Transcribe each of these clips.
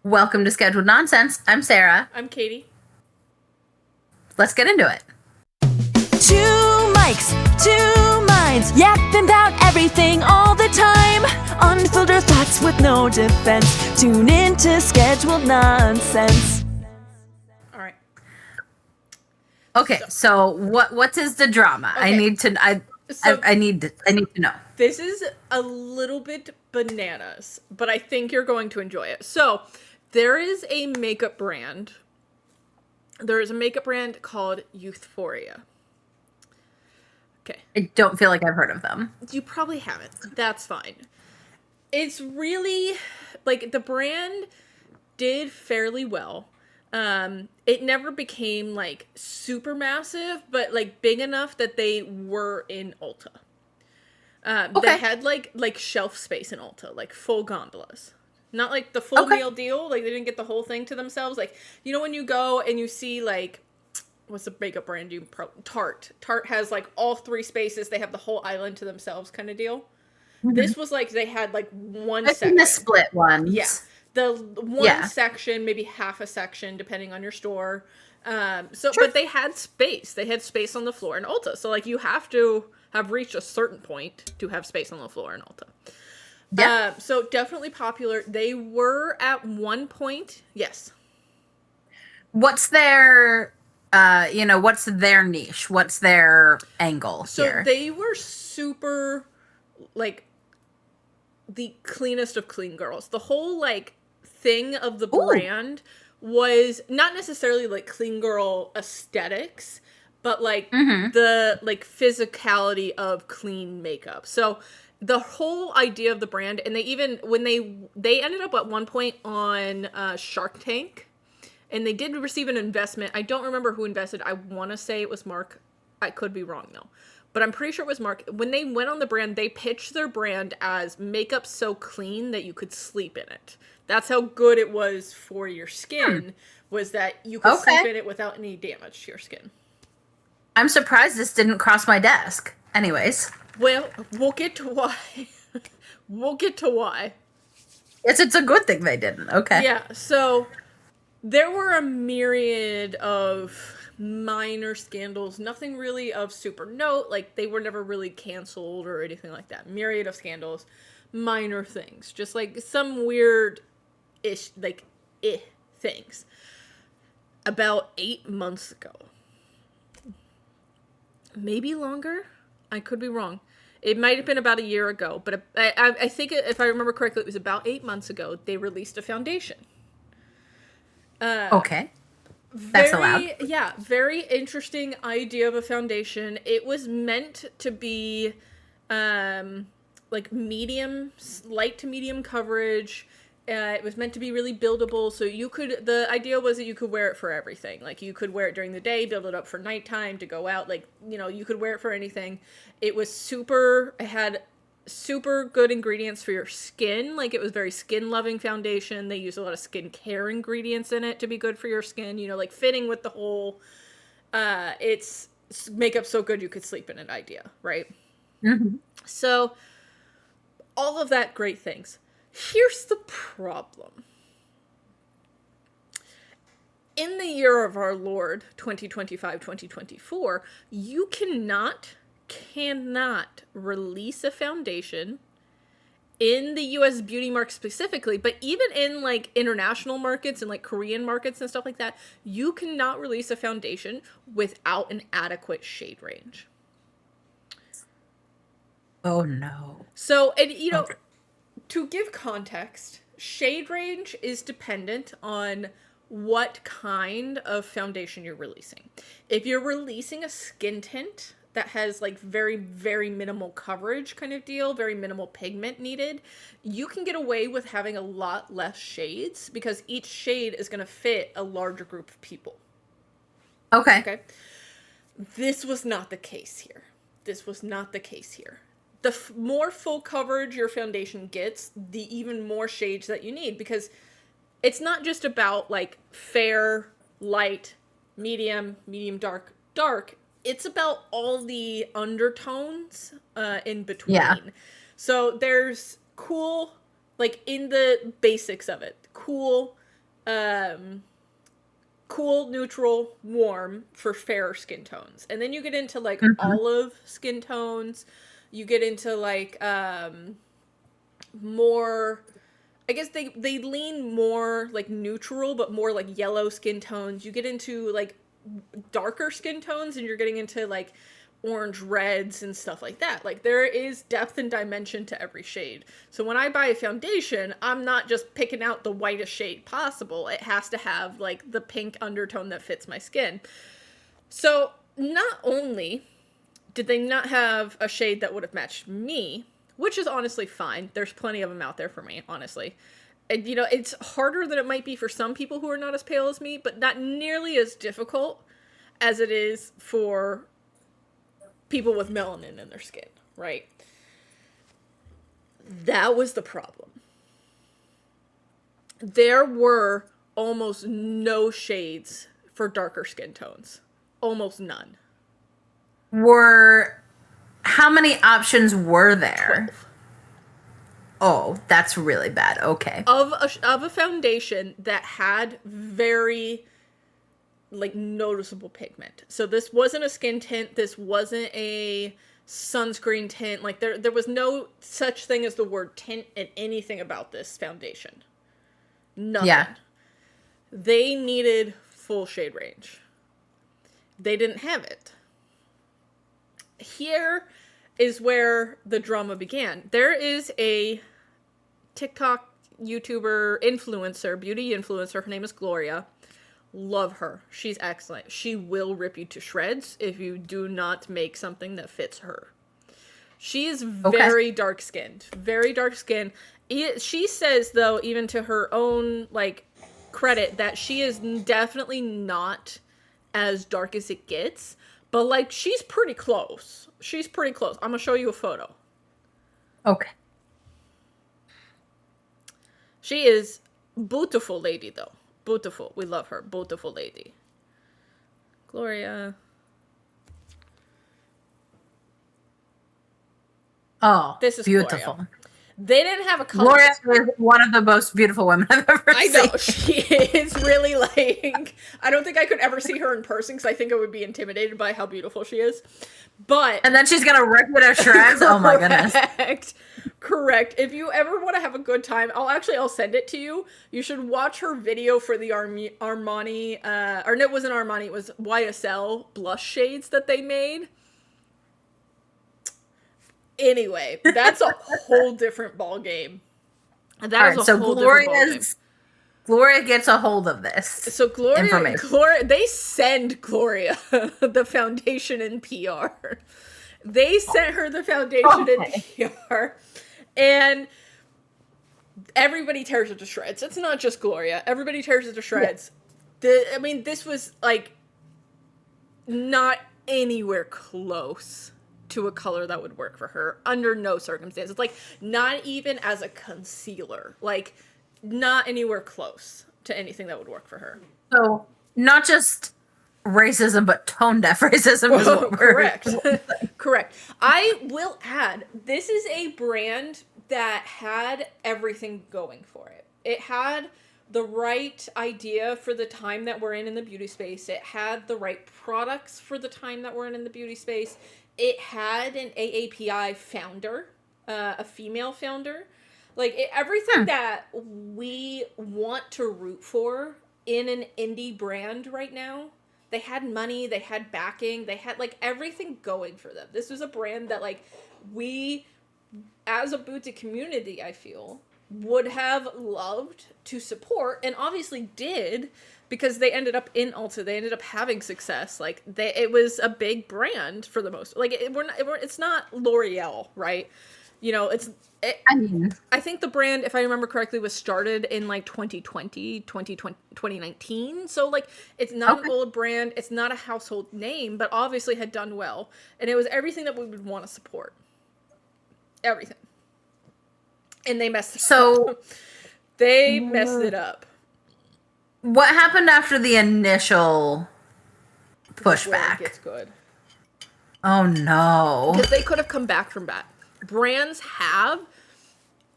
Welcome to Scheduled Nonsense. I'm Sarah. I'm Katie. Let's get into it. Two mics, two minds, yapping about everything all the time. Unfiltered thoughts with no defense. Tune in to Scheduled Nonsense. All right. Okay, so what is the drama? I Okay. need to I need to know. This is a little bit bananas, but I think you're going to enjoy it. So, there is a makeup brand. There is a makeup brand called Youthforia. Okay. I don't feel like I've heard of them. You probably haven't. That's fine. It's really like the brand did fairly well. It never became like super massive, but like big enough that they were in Ulta. They Okay. had like shelf space in Ulta, like full gondolas. Not like the full Okay. meal deal, like they didn't get the whole thing to themselves. Like, you know when you go and you see like what's the makeup brand Tarte. Tarte has like all three spaces, they have the whole island to themselves kind of deal. Mhm. This was like they had like one I've seen the section. split Yeah. ones. The one Yeah. section, maybe half a section, depending on your store. So, Sure. but they had space. They had space on the floor in Ulta. So, like, you have to have reached a certain point to have space on the floor in Ulta. Yeah. So definitely popular. They were at one point, yes. What's their what's their niche? What's their angle So here? they were super, like, the cleanest of clean girls. The whole like thing of the Ooh. brand was not necessarily like clean girl aesthetics, but like Mhm. the like physicality of clean makeup. So the whole idea of the brand, and they even when they ended up at one point on Shark Tank, and they did receive an investment. I don't remember who invested. I want to say it was Mark. I could be wrong though. But I'm pretty sure it was Mark. When they went on the brand, they pitched their brand as makeup so clean that you could sleep in it. That's how good it was for your Hmm. skin, was that you could sleep Okay. in it without any damage to your skin. I'm surprised this didn't cross my desk. Anyways, Well, we'll get to why. We'll get to why. it's a good thing they didn't. Okay. Yeah, so there were a myriad of minor scandals, nothing really of super note, like they were never really canceled or anything like that. Myriad of scandals, minor things, just like some weird ish, like things. About 8 months ago, maybe longer, I could be wrong. It might have been about a year ago, but I think if I remember correctly, it was about 8 months ago. They released a foundation. Okay. That's allowed. Very interesting idea of a foundation. It was meant to be like medium, light to medium coverage. It was meant to be really buildable, so you could. The idea was that you could wear it for everything. Like you could wear it during the day, build it up for nighttime to go out. Like you could wear it for anything. It was super. It had super good ingredients for your skin. Like it was very skin loving foundation. They used a lot of skincare ingredients in it to be good for your skin. Like fitting with the whole. It's makeup so good you could sleep in it idea, right? Hmm. So all of that great things. Here's the problem. In the year of our Lord 2024, you cannot release a foundation in the US beauty market specifically, but even in like international markets and like Korean markets and stuff like that, you cannot release a foundation without an adequate shade range. Oh no. So, and Okay. to give context, shade range is dependent on what kind of foundation you're releasing. If you're releasing a skin tint that has like very, very minimal coverage kind of deal, very minimal pigment needed, you can get away with having a lot less shades because each shade is going to fit a larger group of people. Okay. Okay? This was not the case here. This was not the case here. The more full coverage your foundation gets, the even more shades that you need, because it's not just about like fair, light, medium dark, dark. It's about all the undertones in Yeah. between. So there's cool, like in the basics of it, cool, cool, neutral, warm for fairer skin tones. And then you get into like Mm-hmm. olive skin tones. You get into like more, I guess they lean more like neutral, but more like yellow skin tones. You get into like darker skin tones, and you're getting into like orange reds and stuff like that. Like there is depth and dimension to every shade. So when I buy a foundation, I'm not just picking out the whitest shade possible. It has to have like the pink undertone that fits my skin. So not only did they not have a shade that would have matched me, which is honestly fine. There's plenty of them out there for me, honestly. And, you know, it's harder than it might be for some people who are not as pale as me, but not nearly as difficult as it is for people with melanin in their skin, right? That was the problem. There were almost no shades for darker skin tones. Almost none. How many options were there? 12. Oh, that's really bad. Okay. Of a foundation that had very like noticeable pigment. So this wasn't a skin tint, this wasn't a sunscreen tint. Like there was no such thing as the word tint in anything about this foundation. Nothing. Yeah. They needed full shade range. They didn't have it. Here is where the drama began. There is a TikTok YouTuber influencer, beauty influencer. Her name is Gloria. Love her. She's excellent. She will rip you to shreds if you do not make something that fits her. She is very dark-skinned. Very dark-skinned. She says, though, even to her own, like, credit, that she is definitely not as dark as it gets. But, like, she's pretty close. She's pretty close. I'm gonna show you a photo. Okay. She is beautiful lady, though. Beautiful. We love her. Beautiful lady. Gloria. Oh, This is beautiful. Gloria. They didn't have a color. Gloria is one of the most beautiful women I've ever I seen. know. She is really like... I don't think I could ever see her in person because I think I would be intimidated by how beautiful she is. But... And then she's going to rip it to shreds? Oh my goodness. Correct. If you ever want to have a good time, I'll send it to you. You should watch her video for the Armani, or no, it wasn't Armani, it was YSL blush shades that they made. Anyway, that's a whole different ball game. That is a whole different ball game. Gloria gets a hold of this. So Gloria, they send Gloria the foundation in PR. They sent her the foundation in PR, and everybody tears it to shreds. It's not just Gloria. Everybody tears it to shreds. Yeah. This was like not anywhere close to a color that would work for her under no circumstances. Like not even as a concealer. Like not anywhere close to anything that would work for her. So not just racism, but tone deaf racism is what correct. Correct. I will add, this is a brand that had everything going for it. It had the right idea for the time that we're in the beauty space. It had the right products for the time that we're in the beauty space. It had an AAPI founder, a female founder. Like, everything that we want to root for in an indie brand right now. They had money, they had backing, they had, like, everything going for them. This was a brand that, like, we, as a boutique community, I feel, would have loved to support, and obviously did, because they ended up in Ulta. They ended up having success. Like, it was a big brand for the most. Like, it's not L'Oreal, right? You know, I think the brand, if I remember correctly, was started in like 2019. So like, it's not an old brand. It's not a household name, but obviously had done well. And it was everything that we would want to support. Everything. And they messed it up. They messed it up. What happened after the initial pushback? It gets good. Oh no. Because they could have come back from that. Brands have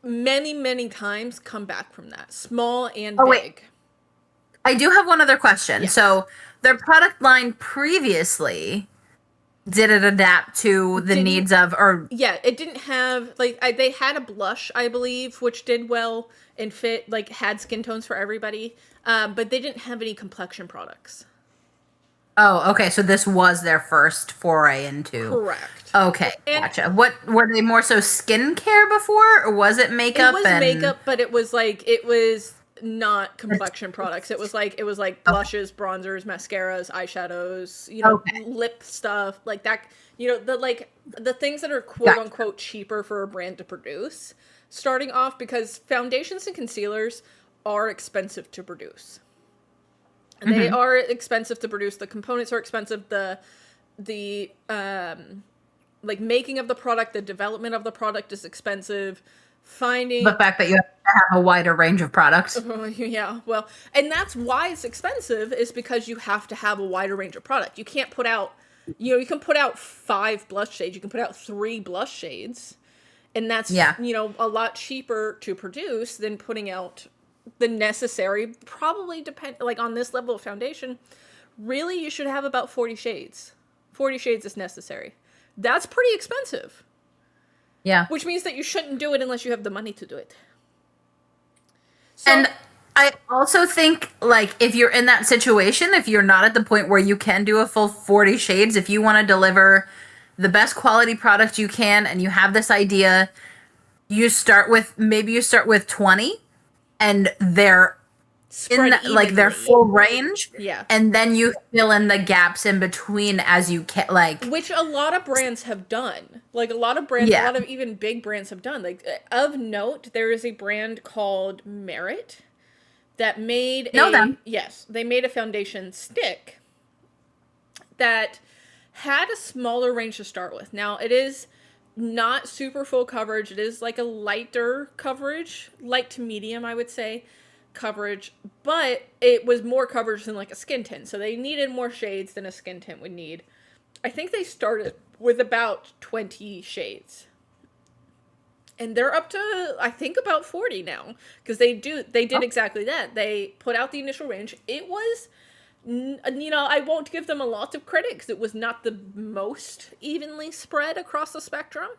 many, many times come back from that. Small and big. Wait. I do have one other question. Yes. So their product line previously, did it adapt to the Didn't- needs of, or Yeah, it didn't have like they had a blush, I believe, which did well and fit, like had skin tones for everybody. But they didn't have any complexion products. oh, okay, so this was their first foray into. Correct. Okay, And- gotcha. What were they more so skincare before, or was it makeup? It was makeup, but it was not complexion products. It was like blushes, bronzers, mascaras, eyeshadows, Okay. lip stuff like that. The things that are quote unquote cheaper for a brand to produce, starting off, because foundations and concealers are expensive to produce. They are expensive to produce. The components are expensive. The making of the product, the development of the product is expensive. Finding The fact that you have to have a wider range of products. yeah, well, and that's why it's expensive, is because you have to have a wider range of product. You can't put out, you can put out 5 blush shades, you can put out 3 blush shades, and that's, Yeah. a lot cheaper to produce than putting out the necessary, probably depend, like on this level of foundation, really you should have about 40 shades. 40 shades is necessary. That's pretty expensive. Yeah. Which means that you shouldn't do it unless you have the money to do it. So, And I also think, like, if you're in that situation, if you're not at the point where you can do a full 40 shades, if you want to deliver the best quality product you can and you have this idea, you start with 20 and they're spread like their evenly. full range. Yeah. And then you fill in the gaps in between as you can, like, Which a lot of brands have done. Like, a lot of brands, Yeah. a lot of even big brands have done. Like, of note, there is a brand called Merit that made Know them. Yes, they made a foundation stick that had a smaller range to start with. Now, it is not super full coverage. It is like a lighter coverage, light to medium, I would say, coverage, but it was more coverage than like a skin tint. So they needed more shades than a skin tint would need. I think they started with about 20 shades. And they're up to, I think, about 40 now. Because they did exactly that. They put out the initial range. It was, I won't give them a lot of credit because it was not the most evenly spread across the spectrum.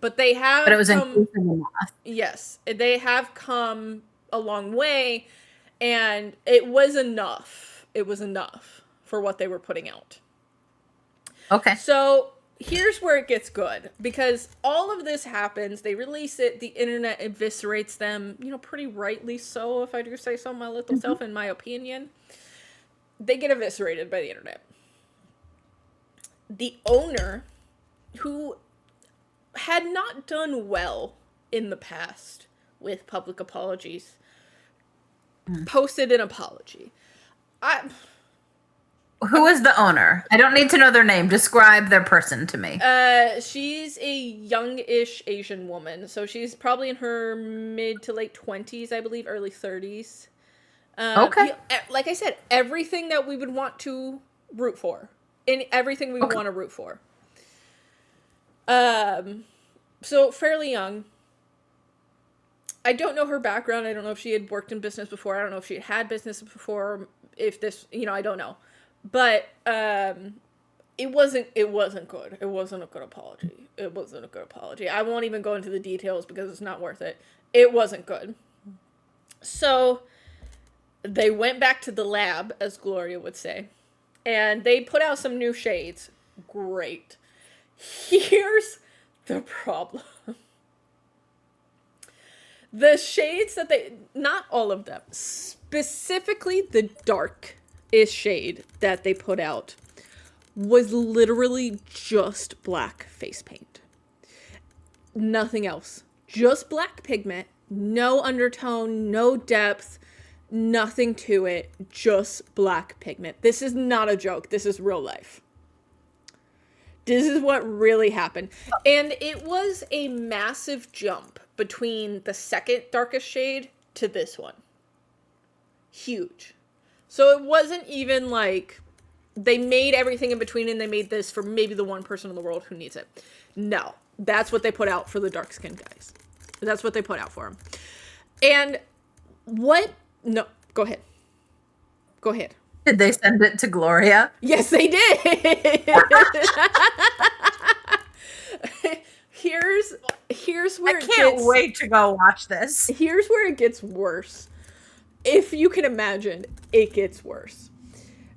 But they have but it was come, inclusive enough. yes, they have come a long way. And it was enough. It was enough for what they were putting out. Okay. So here's where it gets good, because all of this happens. They release it. The internet eviscerates them, pretty rightly so, if I do say so my little self, in my opinion. They get eviscerated by the internet. The owner, who had not done well in the past with public apologies, posted an apology. Who is the owner? I don't need to know their name. Describe their person to me. She's a young-ish Asian woman, so she's probably in her mid to late 20s, I believe, early 30s. Okay. Like I said, everything that we would want to root for, and everything we would want to root for. So fairly young. I don't know her background. I don't know if she had worked in business before. I don't know if she had business before. If this, I don't know. But it wasn't good. It wasn't a good apology. It wasn't a good apology. I won't even go into the details because it's not worth it. It wasn't good. So they went back to the lab, as Gloria would say, and they put out some new shades. Great. Here's the problem. The shades that not all of them, specifically the darkest shade that they put out, was literally just black face paint. Nothing else. Just black pigment, no undertone, no depth, nothing to it, just black pigment. This is not a joke. This is real life. This is what really happened. And it was a massive jump between the second darkest shade to this one. Huge. So it wasn't even like they made everything in between and they made this for maybe the one person in the world who needs it. No. That's what they put out for the dark skinned guys. That's what they put out for them. And what... No, go ahead. Go ahead. Did they send it to Gloria? Yes, they did. here's where I can't wait to go watch this. Here's where it gets worse. If you can imagine, it gets worse.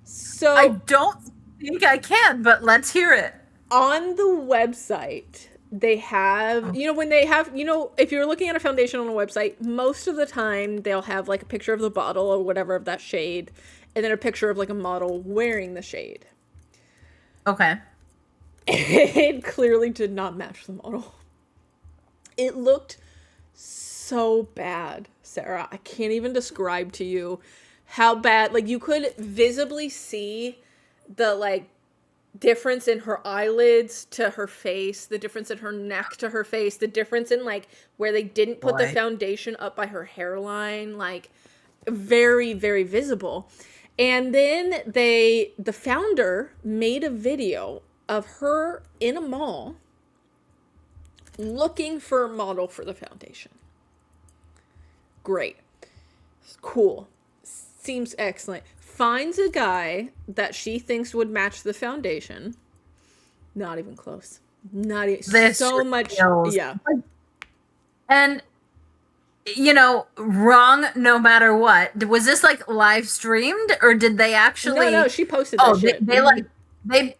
So I don't think I can, but let's hear it. On the website, they have, when they have, if you're looking at a foundation on a website, most of the time they'll have like a picture of the bottle or whatever of that shade, and then a picture of like a model wearing the shade. Okay. It clearly did not match the model. It looked so bad, Sarah. I can't even describe to you how bad. Like, you could visibly see the like difference in her eyelids to her face, the difference in her neck to her face, the difference in like where they didn't put the foundation up by her hairline, like very, very visible. And then the founder made a video of her in a mall looking for a model for the foundation. Great. Cool. Seems excellent. Finds a guy that she thinks would match the foundation. Not even close. Not even This so much. feels, Yeah. And wrong no matter what. Was this like live streamed, or did they actually? No, she posted that shit. They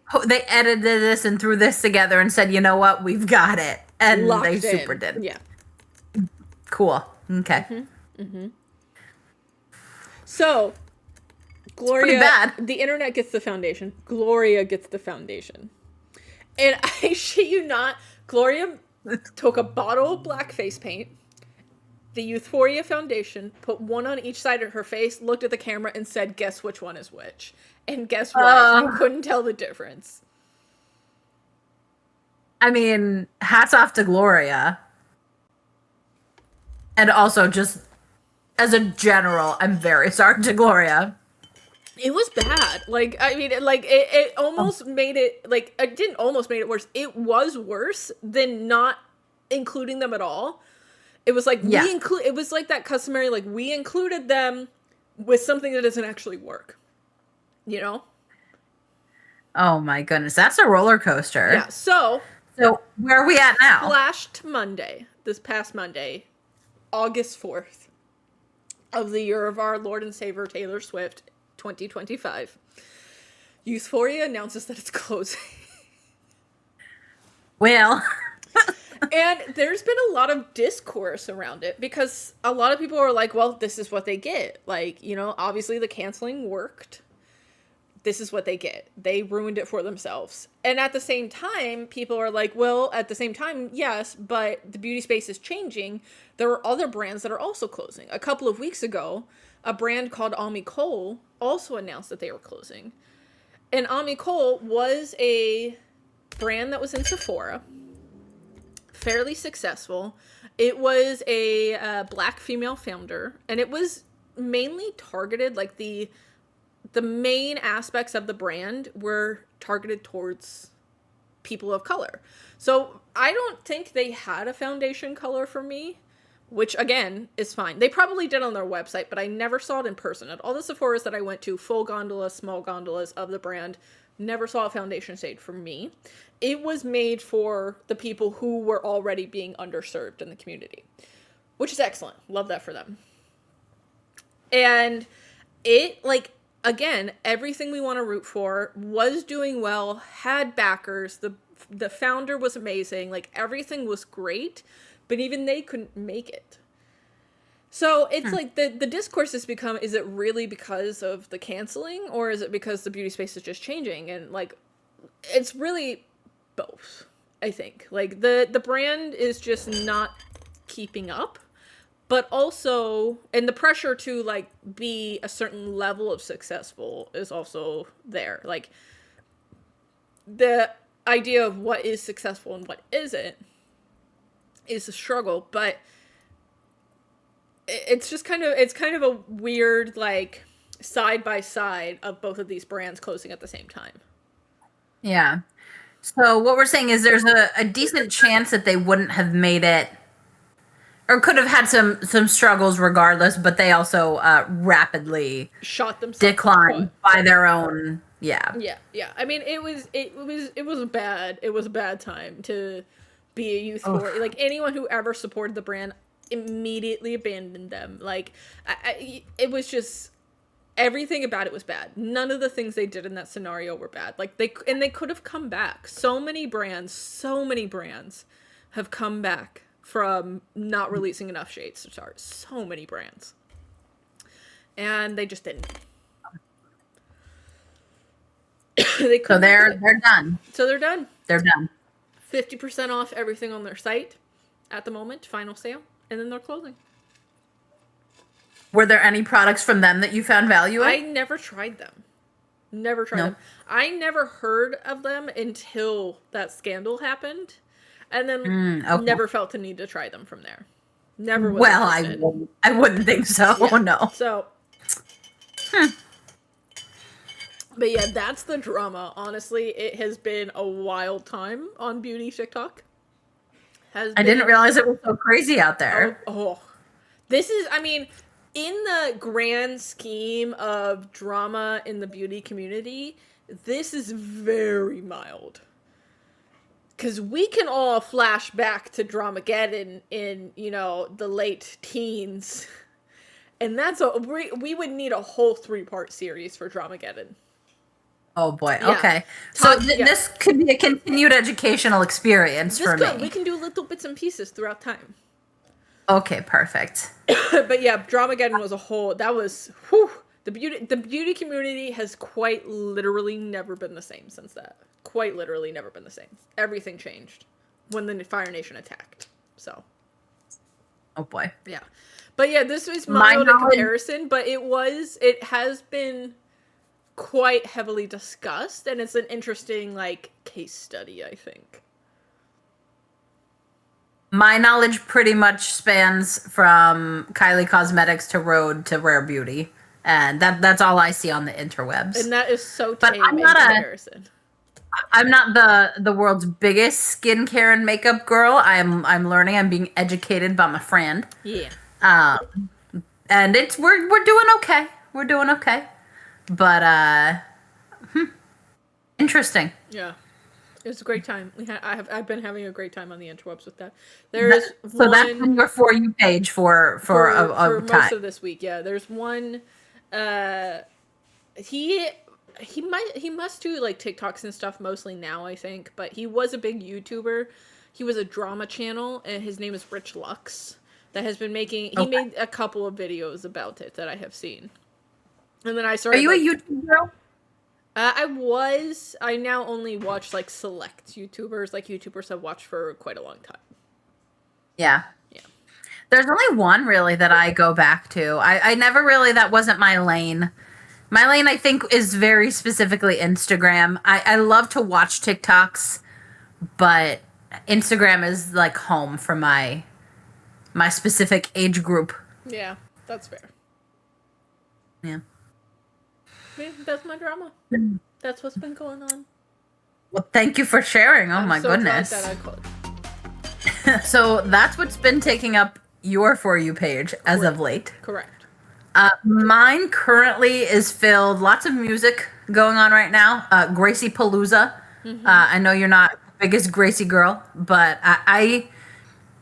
edited this and threw this together and said, you know what, we've got it, and Locked they in. super did. Yeah. Cool. Okay. So, Gloria, pretty bad. The internet gets the foundation. Gloria gets the foundation. And I shit you not, Gloria took a bottle of black face paint, the Euphoria foundation, put one on each side of her face, looked at the camera, and said, guess which one is which. And guess what? You couldn't tell the difference. I mean, hats off to Gloria. And also, just as a general, I'm very sorry to Gloria. It was bad. Like, I mean, it almost made it, like, it didn't almost made it worse. It was worse than not including them at all. It was like, it was like that customary, like, we included them with something that doesn't actually work. You know? Oh my goodness, that's a roller coaster. Yeah, so where are we at now? Flashed Monday, this past Monday, August 4th of the year of our Lord and Savior Taylor Swift, 2025. Euphoria announces that it's closing. Well... And there's been a lot of discourse around it because a lot of people are like, well, this is what they get. Like, obviously the canceling worked. This is what they get. They ruined it for themselves. And at the same time, people are like, well, at the same time, yes, but the beauty space is changing. There are other brands that are also closing. A couple of weeks ago, a brand called Ami Cole also announced that they were closing. And Ami Cole was a brand that was in Sephora. Fairly successful. It was a black female founder, and it was mainly targeted, like the main aspects of the brand were targeted towards people of color. So I don't think they had a foundation color for me, which again is fine. They probably did on their website, but I never saw it in person. At all the Sephoras that I went to, full gondolas, small gondolas of the brand, never saw a foundation shade for me. It was made for the people who were already being underserved in the community, which is excellent. Love that for them. And it, like, again, everything we want to root for was doing well, had backers. The founder was amazing. Like, everything was great, but even they couldn't make it. So it's like the discourse has become, is it really because of the canceling, or is it because the beauty space is just changing? And like, it's really both, I think. Like the brand is just not keeping up, but also, and the pressure to like be a certain level of successful is also there. Like the idea of what is successful and what isn't is a struggle, but it's just kind of a weird, like, side by side of both of these brands closing at the same time. Yeah. So what we're saying is there's a decent chance that they wouldn't have made it or could have had some struggles regardless, but they also rapidly Shot themselves in the declined foot. by their own. Yeah. Yeah. I mean, it was bad. It was a bad time to be a youth for. Like anyone who ever supported the brand immediately abandoned them. Like it was just everything about it was bad. None of the things they did in that scenario were bad. Like they could have come back. So many brands have come back from not releasing enough shades to start. So many brands. And they just didn't. So they're done. So they're done. They're done. 50% off everything on their site at the moment, final sale, and then they're closing. Were there any products from them that you found value in? I never tried them. Never tried them. I never heard of them until that scandal happened, and then never felt the need to try them from there. Never was interested. I wouldn't think so. Yeah. No. So, but yeah, that's the drama. Honestly, it has been a wild time on beauty TikTok. I didn't realize it was so crazy out there. This is, I mean, in the grand scheme of drama in the beauty community, this is very mild. Because we can all flash back to Dramageddon in, the late teens. And we would need a whole 3-part series for Dramageddon. Oh boy. Yeah. Okay. So this could be a continued educational experience for me. We can do little bits and pieces throughout time. Okay, perfect. But yeah, Dramageddon was the beauty community has quite literally never been the same since that. Quite literally never been the same. Everything changed when the Fire Nation attacked. So. Oh boy. Yeah. But yeah, this was mild in comparison, but it has been quite heavily discussed, and it's an interesting case study, I think. My knowledge pretty much spans from Kylie Cosmetics to Rhode to Rare Beauty, and that's all I see on the interwebs. And that is so tame in comparison. I'm not the world's biggest skincare and makeup girl. I'm learning. I'm being educated by my friend. Yeah. And we're doing okay. We're doing okay. But interesting. Yeah. It was a great time. I've been having a great time on the interwebs with that. That's on your For You page for most time. of this week. Yeah, there's one. He must do TikToks and stuff mostly now, I think. But he was a big YouTuber. He was a drama channel, and his name is Rich Lux. That has been making. He made a couple of videos about it that I have seen. And then I started. Are you a YouTube girl? I now only watch select YouTubers. YouTubers I've watched for quite a long time. Yeah. Yeah. There's only one really that I go back to. I never really, that wasn't my lane. My lane, I think, is very specifically Instagram. I love to watch TikToks, but Instagram is home for my specific age group. Yeah, that's fair. Yeah. Yeah, that's my drama. That's what's been going on. Well, thank you for sharing. Oh, my goodness. Glad that I could. So that's what's been taking up your For You page as of late. Correct. Mine currently is filled, lots of music going on right now. Gracie Palooza. Mm-hmm. I know you're not the biggest Gracie girl, but I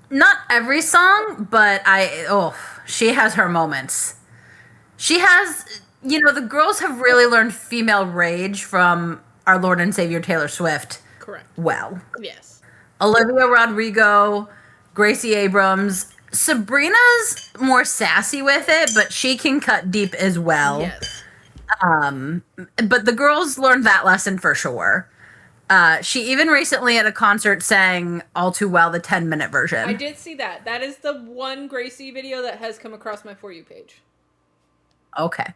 not every song, but she has her moments. She has... the girls have really learned female rage from our Lord and Savior Taylor Swift. Correct. Well. Yes. Olivia Rodrigo, Gracie Abrams. Sabrina's more sassy with it, but she can cut deep as well. Yes. But the girls learned that lesson for sure. She even recently at a concert sang All Too Well, the 10-minute version. I did see that. That is the one Gracie video that has come across my For You page. Okay.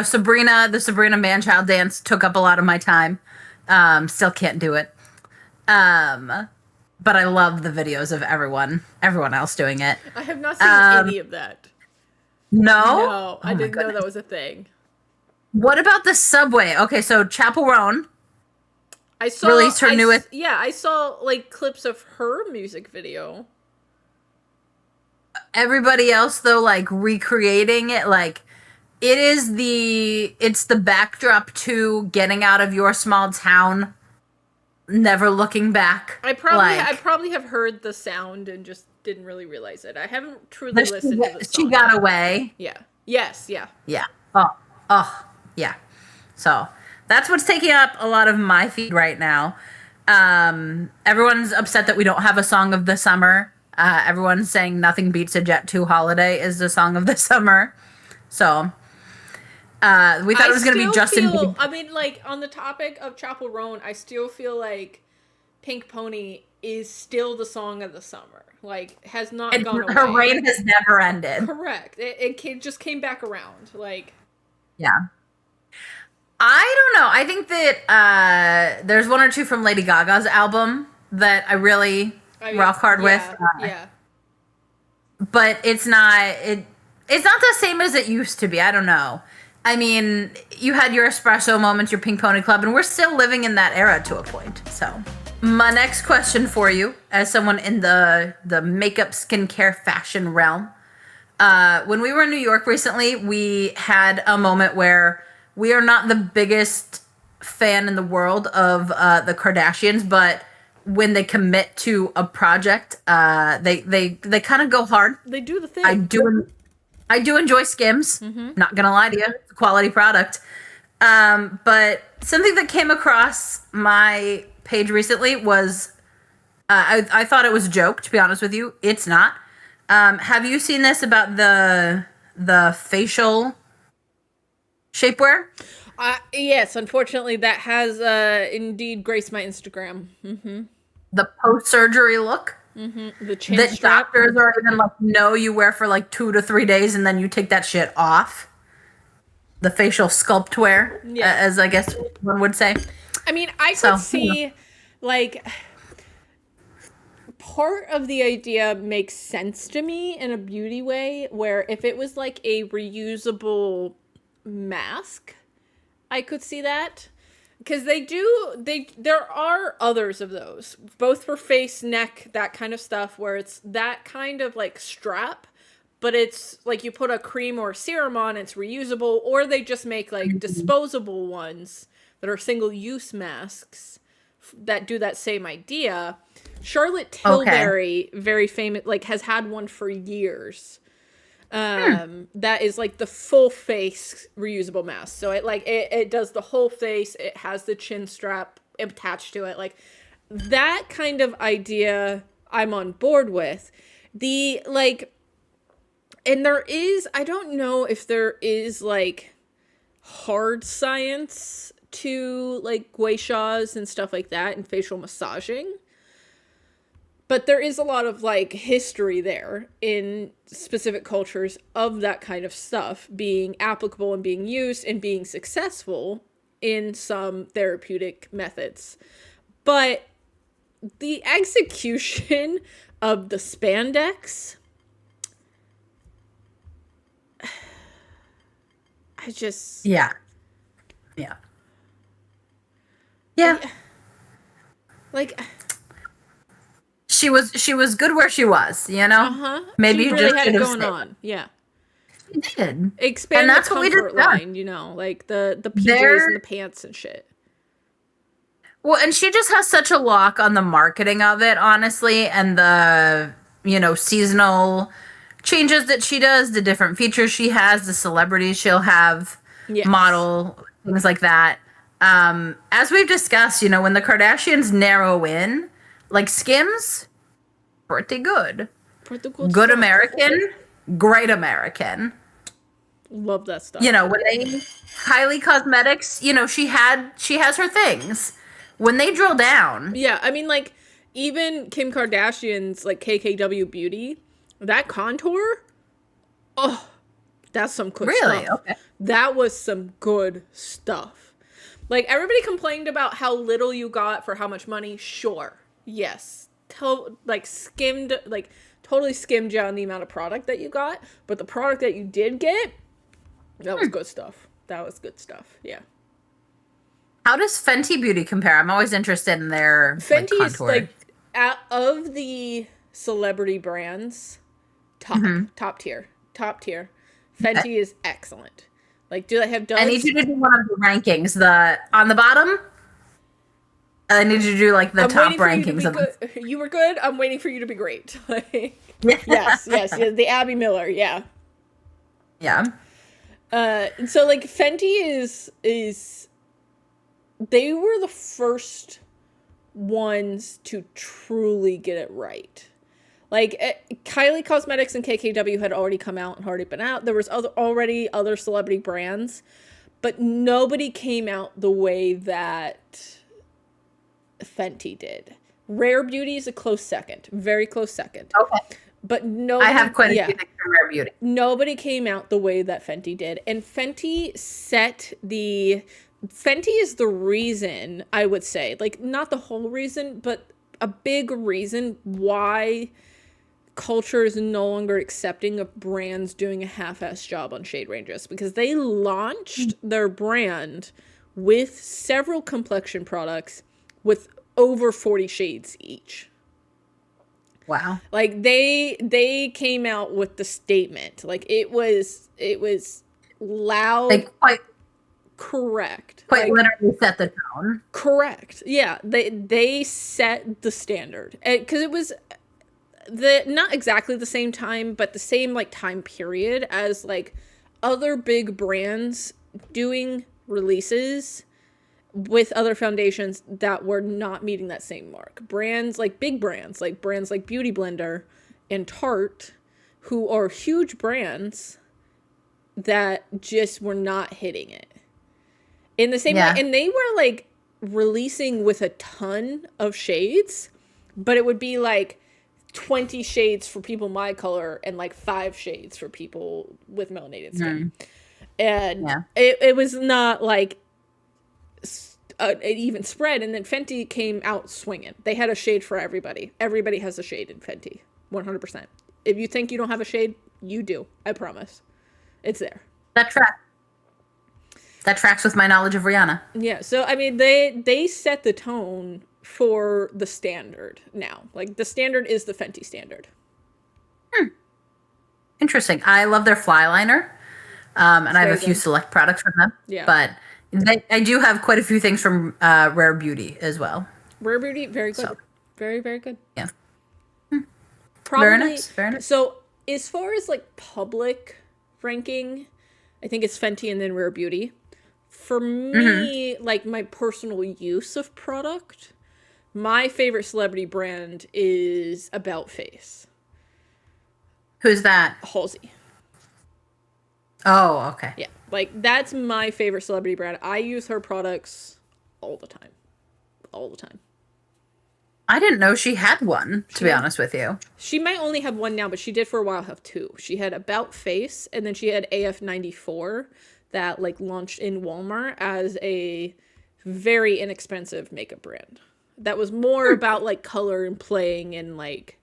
Sabrina, the Sabrina Man-Child dance took up a lot of my time. Still can't do it. But I love the videos of everyone else doing it. I have not seen any of that. No? I didn't know that was a thing. What about the subway? Okay, so Chapel Roan. I saw released her newest. Yeah, I saw like clips of her music video. Everybody else though, like recreating it, like it's the backdrop to getting out of your small town, never looking back. I probably have heard the sound and just didn't really realize it. I haven't truly listened to the song. She got away. Yeah. Yes. Yeah. Yeah. Oh, yeah. So that's what's taking up a lot of my feed right now. Everyone's upset that we don't have a song of the summer. Everyone's saying Nothing Beats a Jet 2 Holiday is the song of the summer. So we thought it was going to be Justin Bieber. I mean, like, on the topic of Chapel Roan, I still feel like Pink Pony is still the song of the summer. Like, has not gone away. Her reign has never ended. Correct. It just came back around. Like, yeah. I don't know. I think that there's one or two from Lady Gaga's album that I really rock hard with. Yeah. But it's not the same as it used to be. I don't know. I mean, you had your espresso moments, your Pink Pony Club, and we're still living in that era to a point. So, my next question for you, as someone in the makeup, skincare, fashion realm, when we were in New York recently, we had a moment where we are not the biggest fan in the world of the Kardashians, but when they commit to a project, they kind of go hard. They do the thing. I do enjoy Skims. Mm-hmm. Not gonna lie to you, it's a quality product. But something that came across my page recently was I thought it was a joke. To be honest with you, it's not. Have you seen this about the facial shapewear? Yes, unfortunately, that has indeed graced my Instagram. Mm-hmm. The post-surgery look. Mm-hmm. The chin that strap. Doctors are even like, no, you wear for like 2 to 3 days and then you take that shit off. The facial sculpt wear, as I guess one would say. I mean, I could see, like, part of the idea makes sense to me in a beauty way, where if it was like a reusable mask, I could see that. Because there are others of those, both for face, neck, that kind of stuff, where it's that kind of like strap, but it's like you put a cream or a serum on, it's reusable, or they just make like disposable ones that are single-use masks that do that same idea. Charlotte Tilbury, very famous, like has had one for years. That is like the full face reusable mask. So it does the whole face. It has the chin strap attached to it. Like that kind of idea I'm on board with. And there is, I don't know if there is like hard science to like gua sha and stuff like that and facial massaging. But there is a lot of, like, history there in specific cultures of that kind of stuff being applicable and being used and being successful in some therapeutic methods. But the execution of the spandex, I just... Yeah. Like... She was good where she was, you know? Uh-huh. Maybe she you really just had it going stayed. on. Yeah. She did. Expand and that's the what we comfort did. line, you know, like the PJs and the pants and shit. Well, and she just has such a lock on the marketing of it, honestly, and the, seasonal changes that she does, the different features she has, the celebrities she'll have, model, things like that. As we've discussed, when the Kardashians narrow in, like Skims, pretty good. Good American, great American. Love that stuff. When they Kylie Cosmetics, she has her things. When they drill down. Yeah, I mean, like, even Kim Kardashian's, like, KKW Beauty, that contour, that's some good stuff. Really? Okay. That was some good stuff. Like, everybody complained about how little you got for how much money. Sure. Yes. Totally skimmed you on the amount of product that you got. But the product that you did get, that was good stuff. That was good stuff. Yeah. How does Fenty Beauty compare? I'm always interested in their like, Fenty is contour. like out of the celebrity brands, top tier. Fenty is excellent. Like, do they have I need duds? you to do one of the rankings. The on the bottom. I need you to do like the I'm top waiting for you to rankings be of them. good. You were good. I'm waiting for you to be great. Like, yes, the Abby Miller, yeah. Yeah. So like Fenty is they were the first ones to truly get it right. Like Kylie Cosmetics and KKW had already come out and already been out. There was already other celebrity brands, but nobody came out the way that Fenty did. Rare Beauty is a close second, very close second. Okay. But nobody, I have quite a few things from Rare Beauty. nobody came out the way that Fenty did. And Fenty is the reason, I would say, like not the whole reason, but a big reason why culture is no longer accepting of brands doing a half-ass job on shade ranges, because they launched their brand with several complexion products with over 40 shades each. Wow. Like they came out with the statement. Like it was loud, They correct. quite Like, literally set the tone. correct. Yeah, they set the standard. Cuz it was not exactly the same time, but the same like time period as like other big brands doing releases with other foundations that were not meeting that same mark. Big brands like Beauty Blender and Tarte, who are huge brands that just were not hitting it in the same way. And they were like releasing with a ton of shades, but it would be like 20 shades for people my color and like 5 shades for people with melanated skin. And it was not like an even spread. And then Fenty came out swinging. They had a shade for everybody. Everybody has a shade in Fenty, 100%. If you think you don't have a shade, you do. I promise. It's there. That tracks with my knowledge of Rihanna. Yeah, so I mean they set the tone for the standard now. Like the standard is the Fenty standard. Interesting. I love their fly liner. And I have a few select products from them. Yeah. But I do have quite a few things from Rare Beauty as well. Rare Beauty, very good. So. Very, very good. Yeah. Probably, Very nice. Very nice. So as far as like public ranking, I think it's Fenty and then Rare Beauty. For me, like my personal use of product, my favorite celebrity brand is About Face. Who's that? Halsey. Oh, okay. Yeah, like that's my favorite celebrity brand. I use her products all the time. All the time. I didn't know she had one, to be honest with you. She might only have one now, but she did for a while have 2. She had About Face, and then she had AF94 that like launched in Walmart as a very inexpensive makeup brand. That was more about like color and playing and like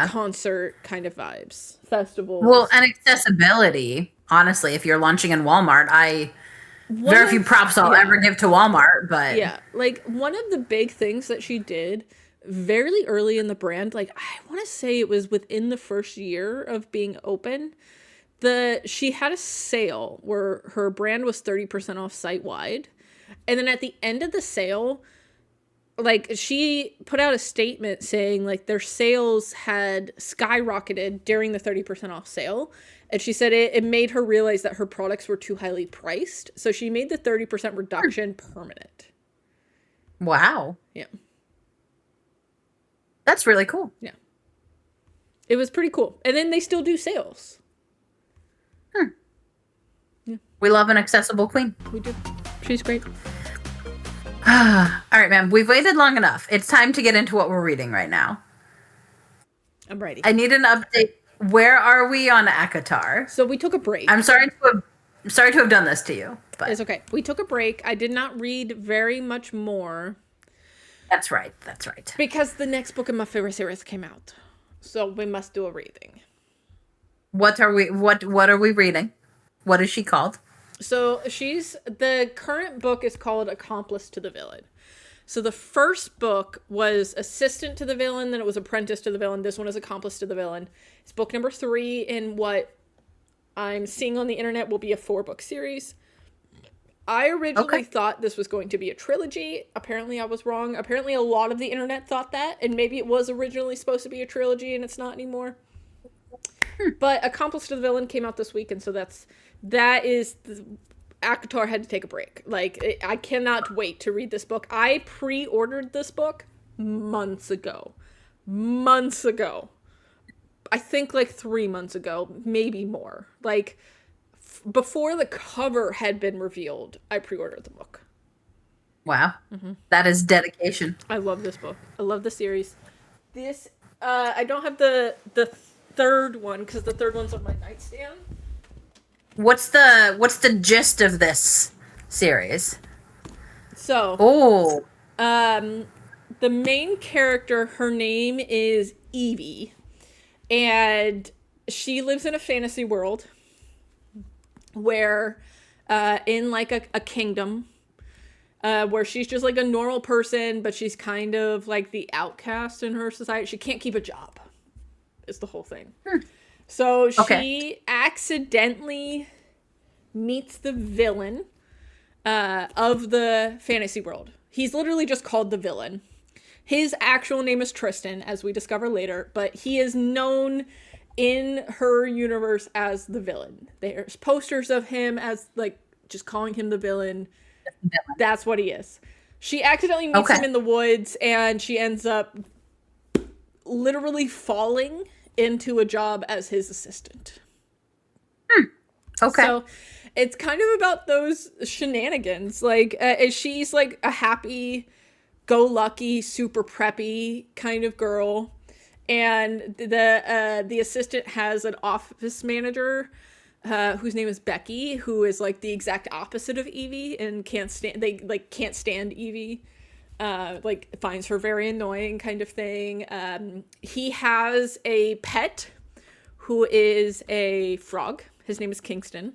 concert kind of vibes. Festivals. Well, and accessibility, honestly, if you're launching in Walmart, very few props I'll ever give to Walmart, but yeah, like one of the big things that she did very early in the brand, like I want to say it was within the first year of being open, she had a sale where her brand was 30% off site wide, and then at the end of the sale, like she put out a statement saying like their sales had skyrocketed during the 30% off sale. And she said it made her realize that her products were too highly priced. So she made the 30% reduction permanent. Wow. Yeah. That's really cool. Yeah. It was pretty cool. And then they still do sales. Yeah. We love an accessible queen. We do. She's great. All right, ma'am. We've waited long enough. It's time to get into what we're reading right now. I'm ready. I need an update. Where are we on ACOTAR? So we took a break. I'm sorry to have done this to you, but it's okay. We took a break. I did not read very much more. That's right. That's right. Because the next book in my favorite series came out. So we must do a reading. What are we reading? What is she called? So the current book is called Accomplice to the Villain. So the first book was Assistant to the Villain, then it was Apprentice to the Villain. This one is Accomplice to the Villain. It's book number 3 in what I'm seeing on the internet will be a 4-book series. I originally thought this was going to be a trilogy. Apparently I was wrong. Apparently a lot of the internet thought that, and maybe it was originally supposed to be a trilogy and it's not anymore. But Accomplice to the Villain came out this week, and so ACOTAR had to take a break. Like, I cannot wait to read this book. I pre-ordered this book months ago. I think like 3 months ago, maybe more. Like, before the cover had been revealed, I pre-ordered the book. Wow. That is dedication. I love this book. I love the series. This, I don't have the third one, because the third one's on my nightstand. What's the gist of this series? So, the main character, her name is Evie, and she lives in a fantasy world where, in like a kingdom, where she's just like a normal person, but she's kind of like the outcast in her society. She can't keep a job, is the whole thing. So she accidentally meets the villain of the fantasy world. He's literally just called the villain. His actual name is Tristan, as we discover later, but he is known in her universe as the villain. There's posters of him as, like, just calling him the villain. That's what he is. She accidentally meets him in the woods, and she ends up literally falling into a job as his assistant. So it's kind of about those shenanigans. Like, she's like a happy-go-lucky, super preppy kind of girl, and the assistant has an office manager whose name is Becky, who is like the exact opposite of Evie and can't stand Evie. Like, finds her very annoying, kind of thing. He has a pet who is a frog. His name is Kingston.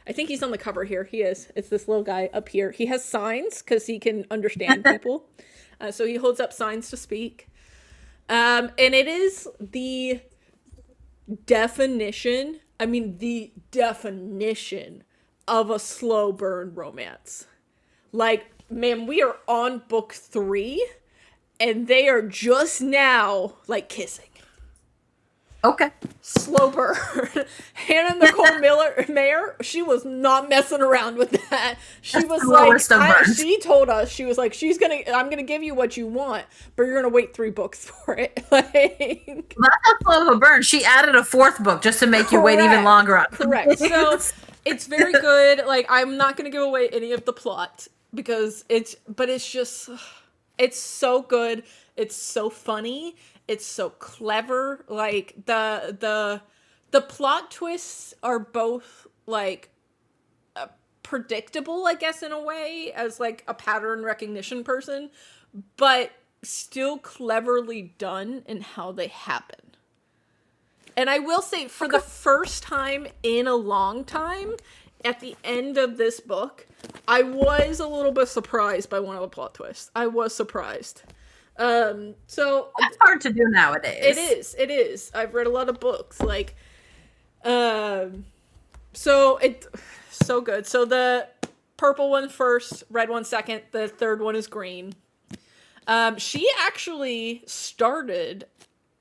I think he's on the cover here. He is. It's this little guy up here. He has signs because he can understand people. So he holds up signs to speak. And it is the definition of a slow burn romance. Like, man, we are on book 3, and they are just now, like, kissing. Okay. Slow burn. Hannah Nicole Mayer, she was not messing around with that. She was like, she told us, she was like, I'm gonna give you what you want, but you're gonna wait 3 books for it. Like, that's not slow of a burn. She added a 4th book just to make you wait even longer. Correct. So it's very good. Like, I'm not gonna give away any of the plot because it's so good. It's so funny. It's so clever. Like, the plot twists are both, like, predictable, I guess, in a way, as, like, a pattern recognition person, but still cleverly done in how they happen. And I will say, for the first time in a long time, at the end of this book, I was a little bit surprised by one of the plot twists. I was surprised. So that's hard to do nowadays. It is. I've read a lot of books, like, so good. So the purple one first, red one second, the third one is green. She actually started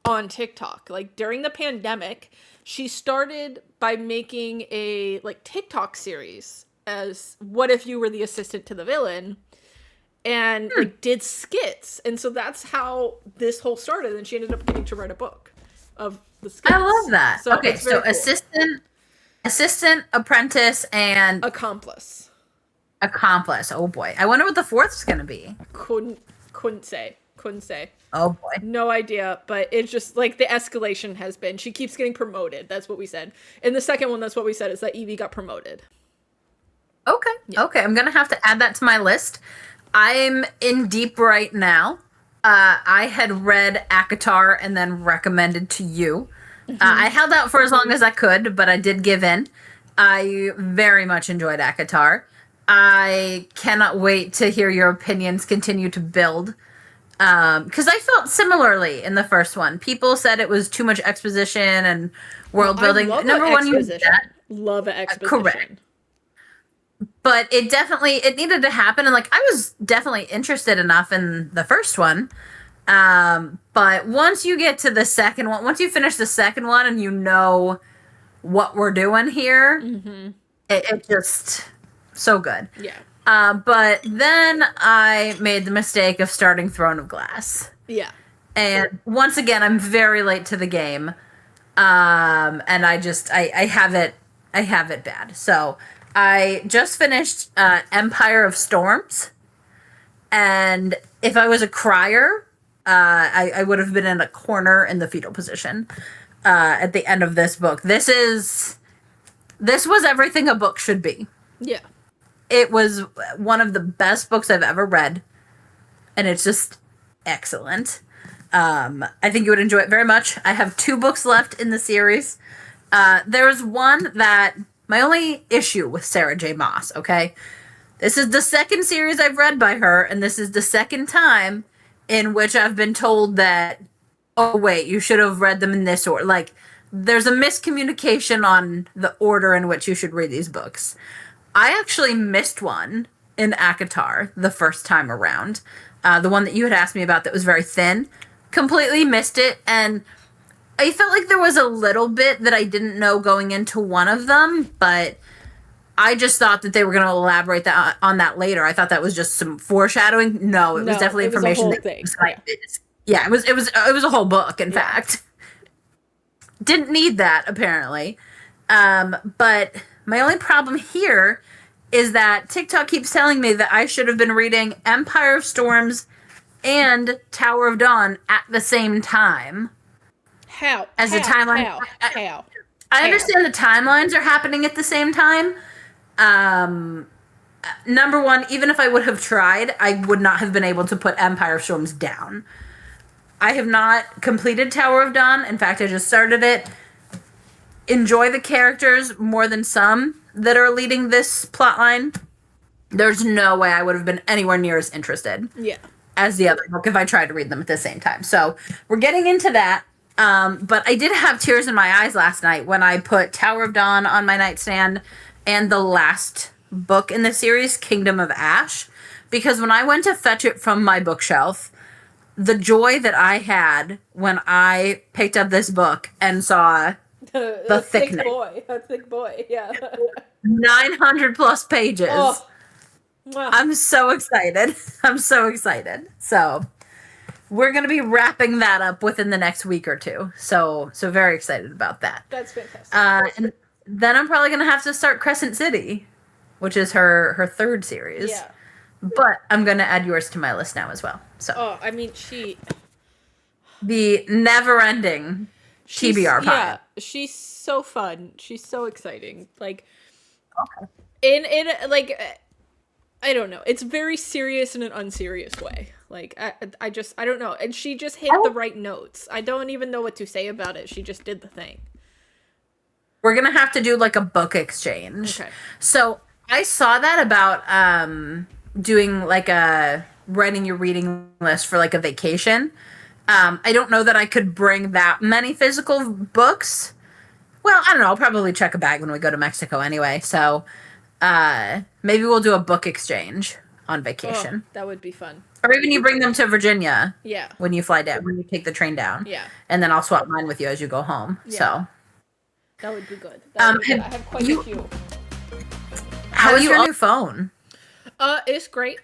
on TikTok, like, during the pandemic. She started by making a, like, TikTok series as what if you were the assistant to the villain, and like did skits, and so that's how this whole started, and she ended up getting to write a book of the skits. I love that. So okay, so cool. assistant, apprentice, and accomplice. Oh boy, I wonder what the 4th's gonna be. Couldn't say. Oh boy, no idea. But it's just like the escalation has been. She keeps getting promoted. That's what we said. In the second one, that's what we said, is that Evie got promoted. Okay. Yeah. Okay, I'm gonna have to add that to my list. I'm in deep right now. I had read ACOTAR and then recommended to you. I held out for as long as I could, but I did give in. I very much enjoyed ACOTAR. I cannot wait to hear your opinions continue to build. Because I felt similarly in the first one. People said it was too much exposition and world building. Number one, you love an exposition. Correct. But it needed to happen, and like I was definitely interested enough in the first one. But once you get to the second one, once you finish the second one and you know what we're doing here, it just so good. Yeah. But then I made the mistake of starting Throne of Glass. Yeah. And once again, I'm very late to the game. And I have it bad. So I just finished Empire of Storms. And if I was a crier, I would have been in a corner in the fetal position at the end of this book. This was everything a book should be. Yeah. It was one of the best books I've ever read, and it's just excellent. I think you would enjoy it very much. I have 2 books left in the series. There's one that my only issue with Sarah J. Maas, okay? This is the second series I've read by her, and this is the second time in which I've been told that, oh, wait, you should have read them in this order. Like, there's a miscommunication on the order in which you should read these books. I actually missed one in ACOTAR the first time around. The one that you had asked me about that was very thin. Completely missed it. And I felt like there was a little bit that I didn't know going into one of them. But I just thought that they were going to elaborate on that later. I thought that was just some foreshadowing. No, it was definitely information that was yeah, it was a whole book, in fact. Didn't need that, apparently. But my only problem here is that TikTok keeps telling me that I should have been reading Empire of Storms and Tower of Dawn at the same time. How? As a timeline. How? I understand the timelines are happening at the same time. Number one, even if I would have tried, I would not have been able to put Empire of Storms down. I have not completed Tower of Dawn. In fact, I just started it. Enjoy the characters more than some that are leading this plotline. There's no way I would have been anywhere near as interested as the other book if I tried to read them at the same time. So we're getting into that. But I did have tears in my eyes last night when I put Tower of Dawn on my nightstand and the last book in the series, Kingdom of Ash. Because when I went to fetch it from my bookshelf, the joy that I had when I picked up this book and saw the thickness. A thick boy, yeah. 900 plus pages. Oh. Wow. I'm so excited. So we're going to be wrapping that up within the next week or two. So very excited about that. That's fantastic. And then I'm probably going to have to start Crescent City, which is her third series. Yeah. But I'm going to add yours to my list now as well. So the never-ending TBR pie. Yeah, she's so fun. She's so exciting. Like, in like, I don't know. It's very serious in an unserious way. Like, I don't know. And she just hit the right notes. I don't even know what to say about it. She just did the thing. We're going to have to do like a book exchange. Okay. So I saw that about doing like a writing your reading list for like a vacation. I don't know that I could bring that many physical books. Well, I don't know. I'll probably check a bag when we go to Mexico anyway. So maybe we'll do a book exchange on vacation. Oh, that would be fun. Or even you bring them to Virginia. Yeah. When you fly down, when you take the train down. Yeah. And then I'll swap mine with you as you go home. Yeah. So. That would be good. I have quite a few. How is your new phone? It's great.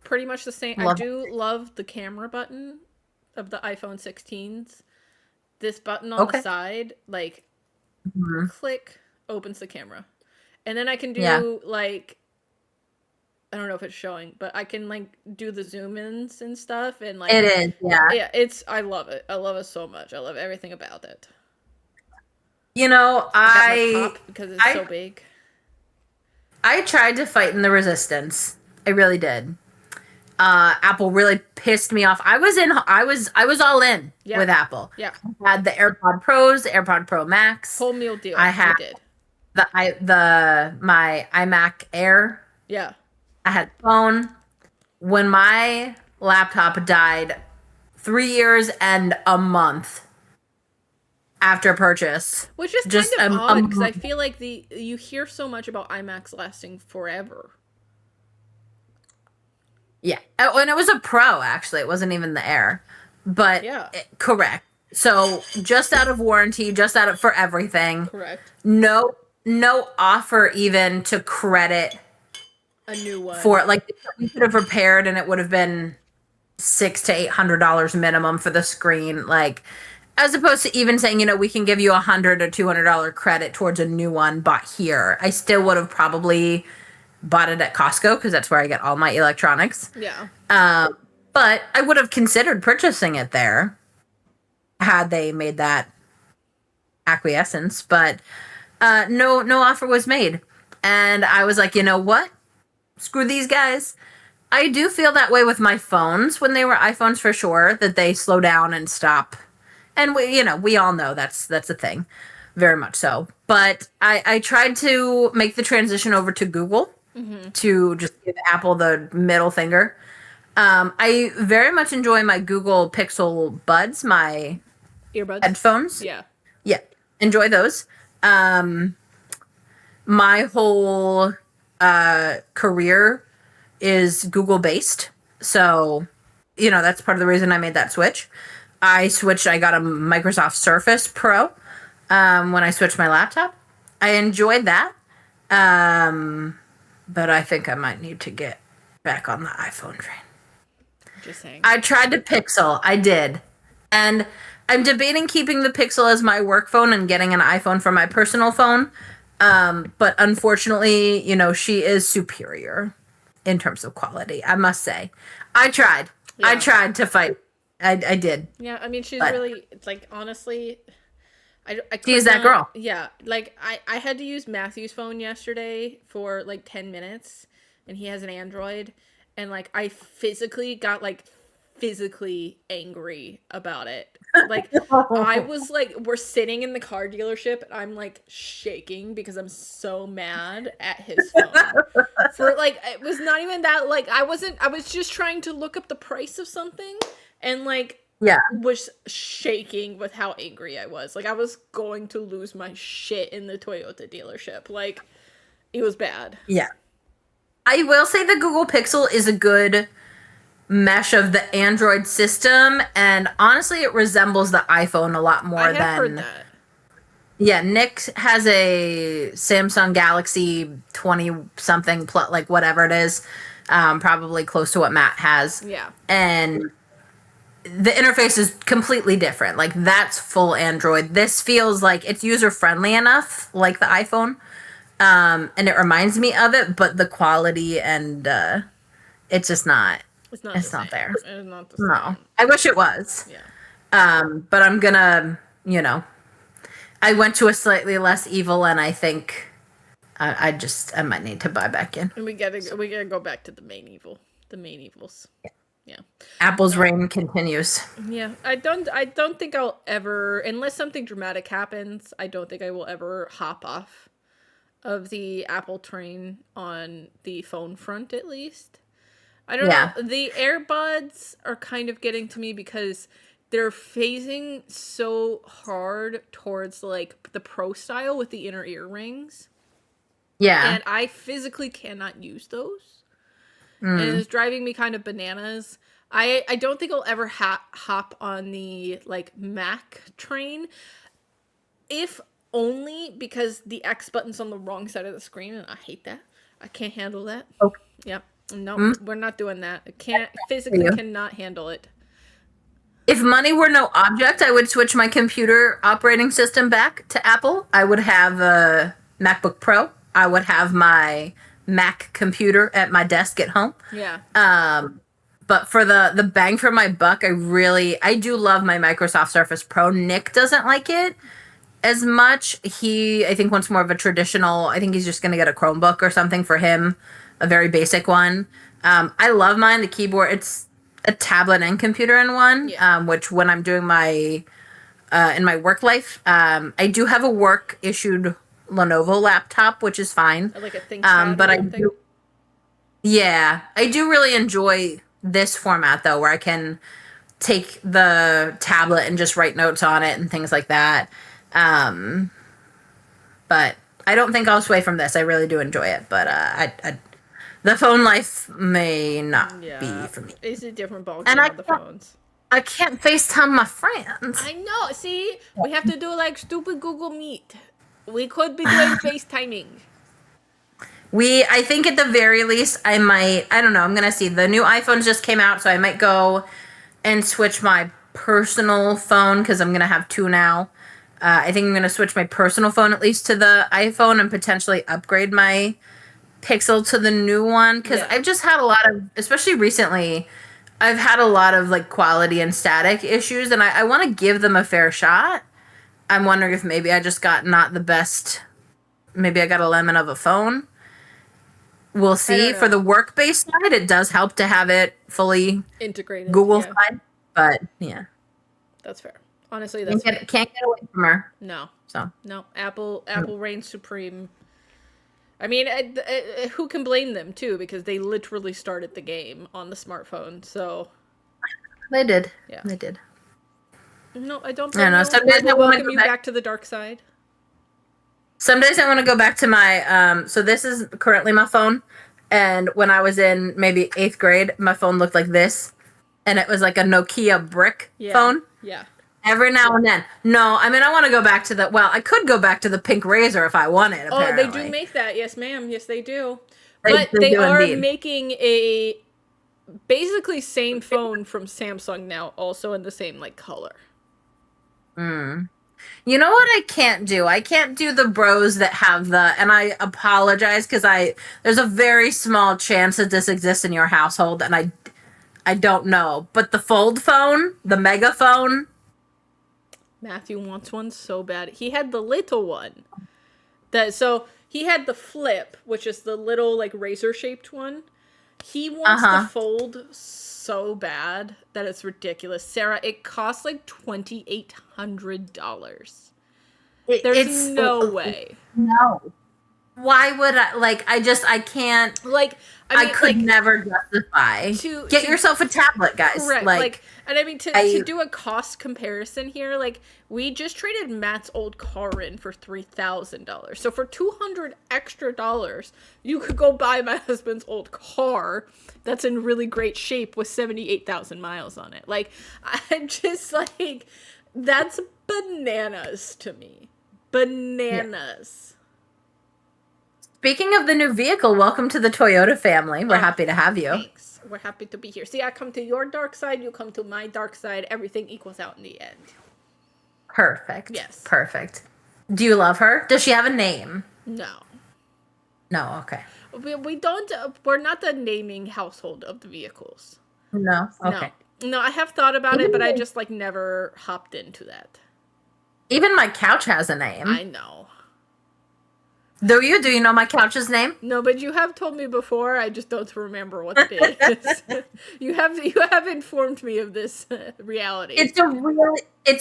Pretty much the same. I do love the camera button of the iPhone 16s. This button on the side, like, click, opens the camera. And then I can do, like, I don't know if it's showing, but I can, like, do the zoom-ins and stuff. And like, it is, yeah. Yeah, I love it. I love it so much. I love everything about it. You know, because it's so big. I tried to fight in the resistance. I really did. Apple really pissed me off. I was all in with Apple. Yeah. I had the AirPod Pros, the AirPod Pro Max. Whole meal deal. I had did. my iMac Air. Yeah. I had phone. When my laptop died 3 years and a month after purchase. Which is Just kind of odd because I feel like you hear so much about iMacs lasting forever. Yeah. Oh, and it was a Pro, actually. It wasn't even the Air. But Yeah. correct. So just out of warranty, just out of for everything. Correct. No offer even to credit A new one. for like we could have repaired and it would have been $600 to $800 minimum for the screen. Like as opposed to even saying, we can give you $100 or $200 credit towards a new one bought here. I still would have probably bought it at Costco because that's where I get all my electronics. Yeah. But I would have considered purchasing it there had they made that acquiescence. But no offer was made. And I was like, you know what? Screw these guys. I do feel that way with my phones when they were iPhones for sure, that they slow down and stop. And we all know that's a thing. Very much so. But I tried to make the transition over to Google to just give Apple the middle finger. I very much enjoy my Google Pixel Buds, my Earbuds. headphones. Yeah. Yeah. Enjoy those. My whole career is Google based. So, that's part of the reason I made that switch. I got a Microsoft Surface Pro when I switched my laptop. I enjoyed that. But I think I might need to get back on the iPhone train. Just saying. I tried the Pixel. I did. And I'm debating keeping the Pixel as my work phone and getting an iPhone for my personal phone. But unfortunately, she is superior in terms of quality, I must say. I tried. Yeah. I tried to fight. I did. Yeah, I mean, she's really, like, honestly, I she's that girl. Yeah, like, I had to use Matthew's phone yesterday for, like, 10 minutes, and he has an Android, and, like, I physically angry about it. Like, I was, like, we're sitting in the car dealership, and I'm, like, shaking because I'm so mad at his phone. For, like, it was not even that, like, I was just trying to look up the price of something, and, like, was shaking with how angry I was. Like, I was going to lose my shit in the Toyota dealership. Like, it was bad. Yeah. I will say the Google Pixel is a good mesh of the Android system, and honestly, it resembles the iPhone a lot more than. I have heard that. Yeah, Nick has a Samsung Galaxy 20-something, like whatever it is, probably close to what Matt has. Yeah. And the interface is completely different. Like, that's full Android. This feels like it's user-friendly enough, like the iPhone, and it reminds me of it, but the quality and it's just not. It's not there. It's not the same. No. I wish it was. Yeah. But I'm gonna, I went to a slightly less evil, and I think I might need to buy back in. And we gotta go back to the main evil. The main evils. Yeah. Apple's reign continues. Yeah. I don't think I'll ever, unless something dramatic happens, I don't think I will ever hop off of the Apple train on the phone front, at least. I don't know. The AirBuds are kind of getting to me because they're phasing so hard towards, like, the Pro style with the inner ear rings. Yeah. And I physically cannot use those. And it's driving me kind of bananas. I don't think I'll ever hop on the, like, Mac train. If only because the X button's on the wrong side of the screen, and I hate that. I can't handle that. Okay. Yep. No, we're not doing that. I cannot handle it. If money were no object, I would switch my computer operating system back to Apple. I would have a MacBook Pro. I would have my Mac computer at my desk at home. Yeah. But for the bang for my buck, I do love my Microsoft Surface Pro. Nick doesn't like it as much. I think, wants more of a traditional, I think he's just going to get a Chromebook or something for him. A very basic one. I love mine. The keyboard, it's a tablet and computer in one, which when I'm doing my, in my work life, I do have a work issued Lenovo laptop, which is fine. Like a ThinkPad But or I something. do, yeah, I do really enjoy this format though, where I can take the tablet and just write notes on it and things like that. Um, but I don't think I'll sway from this. I really do enjoy it, but the phone life may not be Yeah, for me. it's a different ballgame And on the phones. I can't FaceTime my friends. I know. See, we have to do like stupid Google Meet. We could be doing FaceTiming. I think at the very least, I don't know, I'm going to see. The new iPhones just came out, so I might go and switch my personal phone because I'm going to have two now. I think I'm going to switch my personal phone at least to the iPhone and potentially upgrade my Pixel to the new one because Yeah. I've just had a lot of, especially recently, I've had a lot of like quality and static issues, and I want to give them a fair shot. I'm wondering if maybe I just got not the best, maybe I got a lemon of a phone. We'll see. know. For the work-based side, it does help to have it fully Integrated. Google yeah, side, but yeah, that's fair. Honestly, that's fair. can't get away from her. No, So no. Apple reigns supreme. I mean, who can blame them too? Because they literally started the game on the smartphone. So they did. Yeah. They did. no, I don't. I don't know. blame you. Some days I wanna welcome go you back- back to the dark side. Some days I want to go back to my so this is currently my phone, and when I was in maybe 8th grade, my phone looked like this, and it was like a Nokia brick Yeah. phone. Yeah. Every now and then. No, I mean I want to go back to I could go back to the pink Razor if I wanted. Oh, they Apparently. do make that. Yes, ma'am. Yes, they do. They- But they they do are indeed. making a basically same phone from Samsung now, also in the same like color. You know what I can't do? I can't do the bros that have and I apologize because there's a very small chance that this exists in your household, and I don't know. But the fold phone, the mega phone, Matthew wants one so bad. He had the little one. So he had the flip, which is the little like razor shaped one. He wants the fold so bad that it's ridiculous. Sarah, it costs like $2,800. There's no way. No. Why would I I can't Like I could like, never justify. Get to- yourself a tablet, guys. Correct. Like, and I mean, to I- do a cost comparison here, like, we just traded Matt's old car in for $3,000. So for $200 extra, you could go buy my husband's old car that's in really great shape with 78,000 miles on it. Like, I'm just like, that's bananas to me. Bananas. Speaking of the new vehicle, welcome to the Toyota family. We're happy to have you. Thanks. We're happy to be here. See, I come to your dark side, you come to my dark side. Everything equals out in the end. Perfect. Yes. Perfect. Do you love her? Does she have a name? No. No, okay. We don't, we're not the naming household of the vehicles. No? Okay. No, I have thought about it, but I just, like, never hopped into that. Even my couch has a name. I know. Do you? Do you know my couch's name? No, but you have told me before, I just don't remember what it is. You have informed me of this reality. It's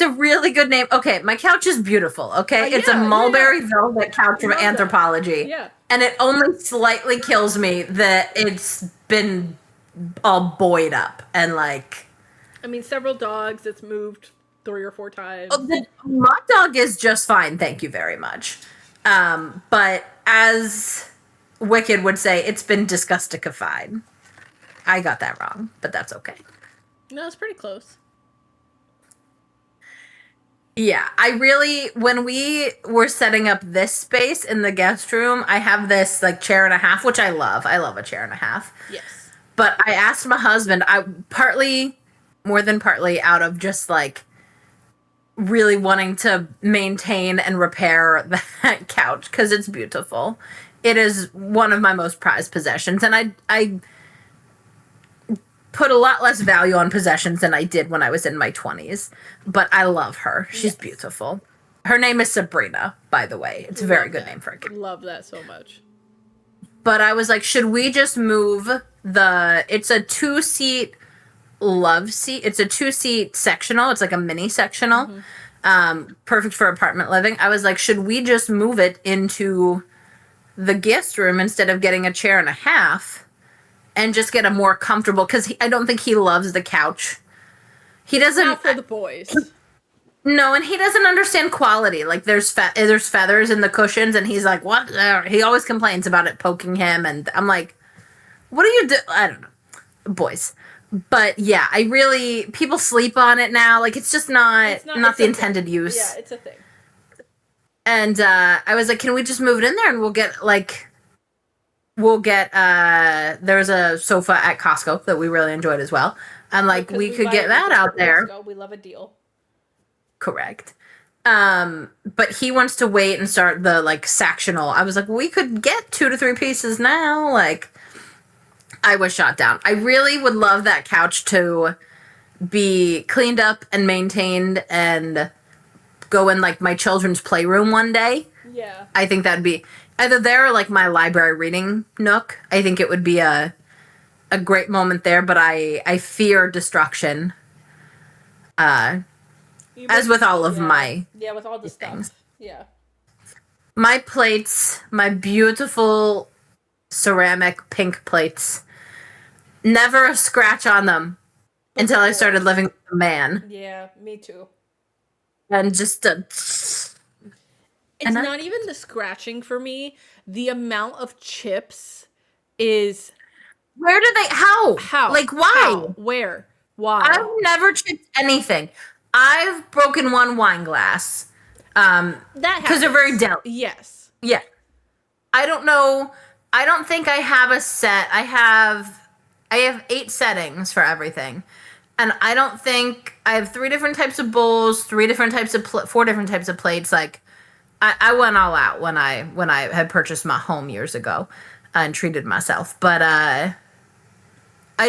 a really good name. Okay, my couch is beautiful, okay? It's a yeah, mulberry velvet couch from Love that. Anthropology. Yeah. And it only slightly kills me that it's been all buoyed up and like I mean, several dogs, it's moved 3 or 4 times. my dog is just fine, thank you very much. But as Wicked would say, it's been disgustified. I got that wrong, but that's okay. No, it's pretty close. Yeah, when we were setting up this space in the guest room, I have this like chair and a half, which I love. I love a chair and a half. Yes. But I asked my husband, more than partly out of just like really wanting to maintain and repair that couch because it's beautiful. It is one of my most prized possessions, and I put a lot less value on possessions than I did when I was in my 20s. But I love her. She's beautiful. Her name is Sabrina, by the way. It's a very good name for a kid. Love that so much. But I was like, should we just move it's a 2-seat love seat. It's a 2-seat sectional. It's like a mini sectional. perfect for apartment living. I was like, should we just move it into the guest room instead of getting a chair and a half and just get a more comfortable, because I don't think he loves the couch. He doesn't. Not for the boys. No, and he doesn't understand quality. Like there's feathers in the cushions, and he's like, "What?" He always complains about it poking him, and I'm like, "What do you do?" I don't know, boys. But yeah, people sleep on it now. Like it's just not the intended use. Yeah, it's a thing. And I was like, "Can we just move it in there, and we'll get there's a sofa at Costco that we really enjoyed as well, and like we could get that out there." Costco. We love a deal. Correct. But he wants to wait and start the like sectional. I was like, we could get 2 to 3 pieces now. Like, I was shot down. I really would love that couch to be cleaned up and maintained and go in like my children's playroom one day. Yeah. I think that'd be either there or like my library reading nook. I think it would be a great moment there, but I fear destruction. As with all of my with all the things. stuff. Yeah. My plates, my beautiful ceramic pink plates, never a scratch on them until I started living with a man. Yeah, me too. And just It's not even the scratching for me. The amount of chips is... Where do they... How? How? Like, why? How? Where? Why? I've never chipped anything. I've broken one wine glass. That because they're very delicate. Yes. Yeah. I don't know. I don't think I have a set. I have 8 settings for everything. And I don't think I have 3 different types of bowls, 4 different types of plates. Like I went all out when I had purchased my home years ago and treated myself. But I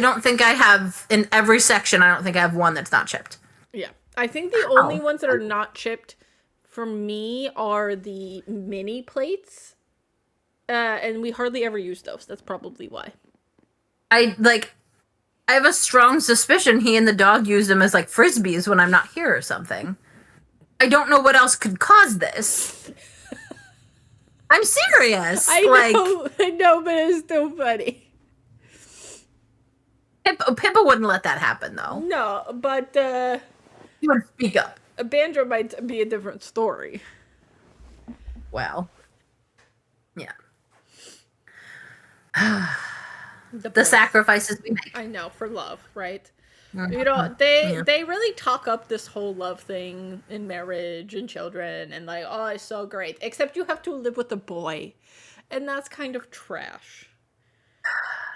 don't think I have, in every section, I don't think I have one that's not chipped. Yeah. I think the only ones that are not chipped for me are the mini plates. And we hardly ever use those. That's probably why. I have a strong suspicion he and the dog use them as like frisbees when I'm not here or something. I don't know what else could cause this. I'm serious. I know, but it's still funny. Pippa wouldn't let that happen though. No, but He would speak up. a banjo might be a different story. Well, yeah. The sacrifices we make. I know, for love, right? Mm-hmm. You know, they really talk up this whole love thing in marriage and children and like, oh, it's so great. Except you have to live with a boy. And that's kind of trash.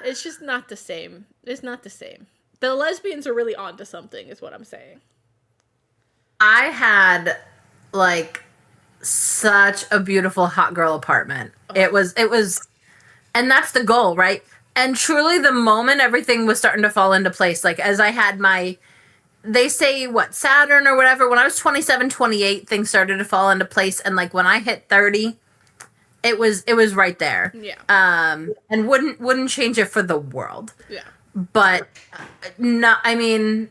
It's just not the same. It's not the same. The lesbians are really onto something, is what I'm saying. I had like such a beautiful hot girl apartment. Oh. It was, and that's the goal, right? And truly the moment everything was starting to fall into place, like as I had they say Saturn or whatever, when I was 27, 28, things started to fall into place. And like when I hit 30, it was right there. Yeah. And wouldn't change it for the world. Yeah. But no, I mean,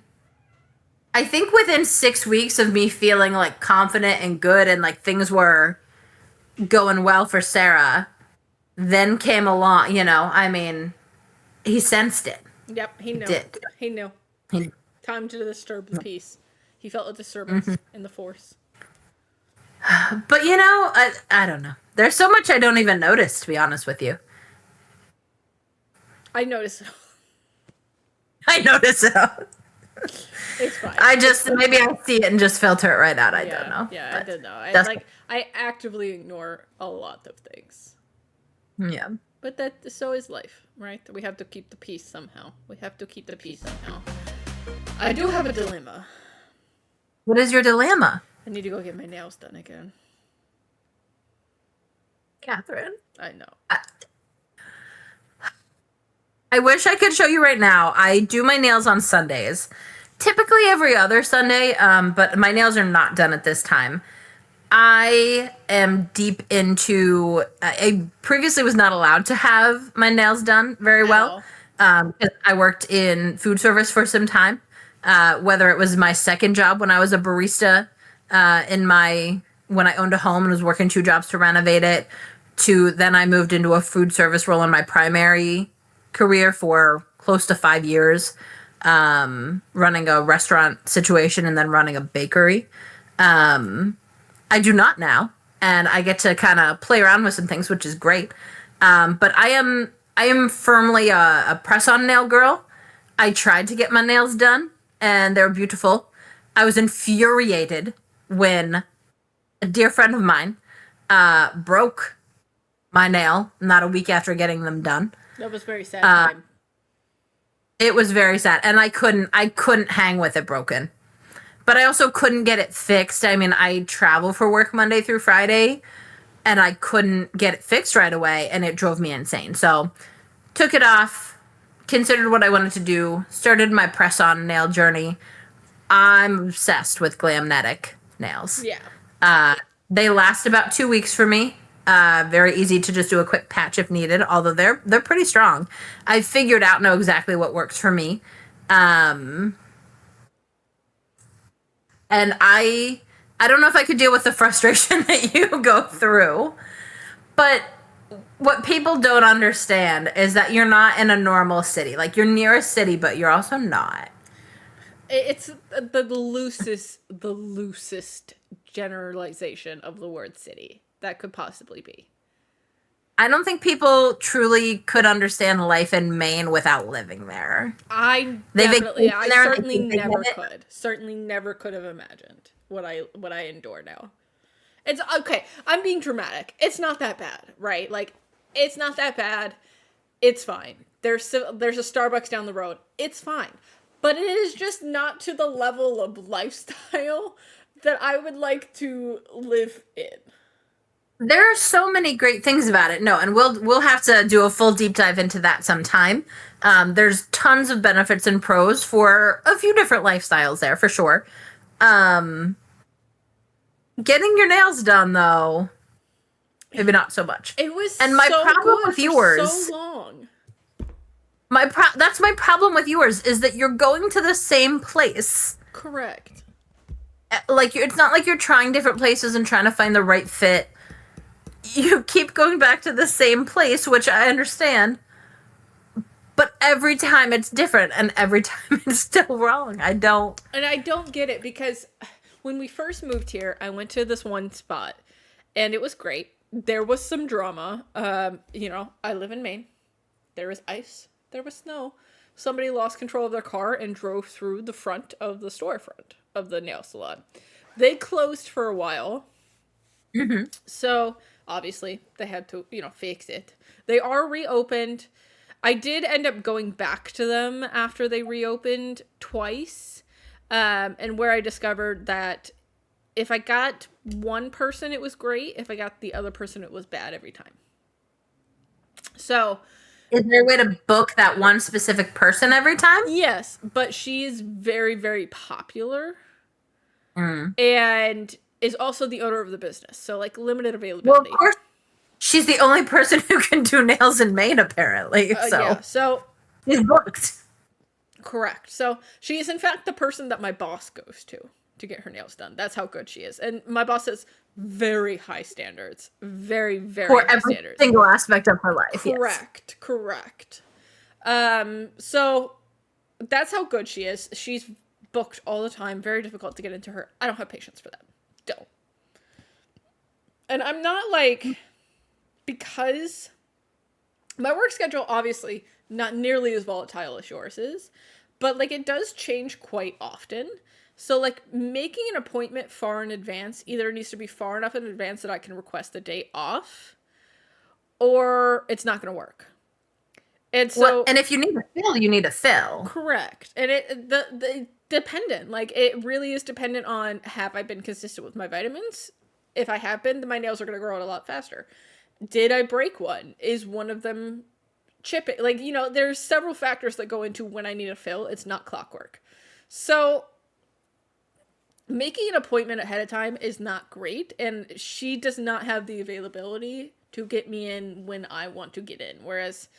I think within 6 weeks of me feeling like confident and good and like things were going well for Sarah, then came along, I mean, he sensed it. Yep, he knew. He knew. Time to disturb the peace. He felt a disturbance in the force. But I don't know. There's so much I don't even notice, to be honest with you. I notice. I notice it. It's fine. Maybe I see it and just filter it right out. I don't know. Yeah, I don't know. I actively ignore a lot of things. Yeah. But so is life, right? We have to keep the peace somehow. I do have a dilemma. What is your dilemma? I need to go get my nails done again. Catherine? I know. I wish I could show you right now. I do my nails on Sundays. Typically every other Sunday, but my nails are not done at this time. I am deep into... I previously was not allowed to have my nails done very well. Because I worked in food service for some time. Whether it was my second job when I was a barista when I owned a home and was working 2 jobs to renovate it, to then I moved into a food service role in my primary career for close to 5 years, running a restaurant situation and then running a bakery. I do not now, and I get to kind of play around with some things, which is great. But I am firmly a press-on nail girl. I tried to get my nails done, and they're beautiful. I was infuriated when a dear friend of mine broke my nail not a week after getting them done. That was very sad time. It was very sad, and I couldn't hang with it broken. But I also couldn't get it fixed. I mean, I travel for work Monday through Friday, and I couldn't get it fixed right away, and it drove me insane. So, took it off, considered what I wanted to do, started my press-on nail journey. I'm obsessed with Glamnetic nails. Yeah. They last about 2 weeks for me. Very easy to just do a quick patch if needed, although they're pretty strong. I figured out know exactly what works for me. And I don't know if I could deal with the frustration that you go through. But what people don't understand is that you're not in a normal city. Like, you're near a city, but you're also not. It's the loosest generalization of the word city that could possibly be. I don't think people truly could understand life in Maine without living there. I certainly never could have imagined what I endure now. It's okay. I'm being dramatic. It's not that bad, right? Like, it's not that bad. It's fine. There's a Starbucks down the road. It's fine. But it is just not to the level of lifestyle that I would like to live in. There are so many great things about it. No, and we'll have to do a full deep dive into that sometime. There's tons of benefits and pros for a few different lifestyles there, for sure. Getting your nails done, though, maybe not so much. It was and my so problem good with for yours. so long. That's my problem with yours, is that you're going to the same place. Correct. Like, it's not like you're trying different places and trying to find the right fit. You keep going back to the same place, which I understand. But every time it's different, and every time it's still wrong. I don't get it, because when we first moved here, I went to this one spot, and it was great. There was some drama. I live in Maine. There was ice. There was snow. Somebody lost control of their car and drove through the front of the storefront of the nail salon. They closed for a while. Mm-hmm. So, obviously, they had to, fix it. They are reopened. I did end up going back to them after they reopened twice. And where I discovered that if I got one person, it was great. If I got the other person, it was bad every time. So, is there a way to book that one specific person every time? Yes, but she is very, very popular. Mm. And is also the owner of the business. So, like, limited availability. Well, of course, she's the only person who can do nails in Maine, apparently. So she's booked. Correct. So she is, in fact, the person that my boss goes to get her nails done. That's how good she is. And my boss has very high standards. Very, very for high every standards. single aspect of her life. Correct. So that's how good she is. She's booked all the time. Very difficult to get into her. I don't have patience for that. Don't. And I'm not because my work schedule, obviously, not nearly as volatile as yours is, but it does change quite often. So making an appointment far in advance either needs to be far enough in advance that I can request a day off, or it's not going to work. And so, and if you need a fill, you need a fill. Correct. And the dependent, it really is dependent on, have I been consistent with my vitamins? If I have been, then my nails are going to grow out a lot faster. Did I break one? Is one of them chipping? There's several factors that go into when I need a fill. It's not clockwork. So making an appointment ahead of time is not great. And she does not have the availability to get me in when I want to get in. Whereas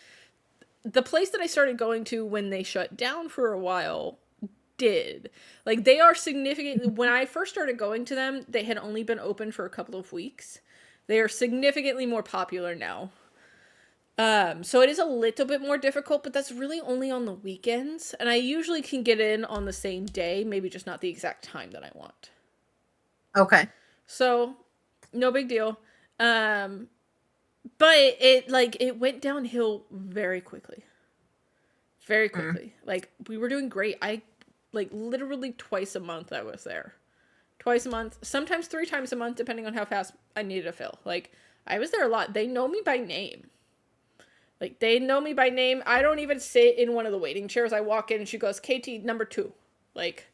the place that I started going to when they shut down for a while did. Like, they are significantly, when I first started going to them, they had only been open for a couple of weeks. They are significantly more popular now. So it is a little bit more difficult, but that's really only on the weekends. And I usually can get in on the same day, maybe just not the exact time that I want. Okay. So, no big deal. But it went downhill very quickly. Very quickly. Like, we were doing great. Literally twice a month I was there. Twice a month. Sometimes 3 times a month, depending on how fast I needed to fill. Like, I was there a lot. They know me by name. Like, they know me by name. I don't even sit in one of the waiting chairs. I walk in and she goes, KT, number 2. Like,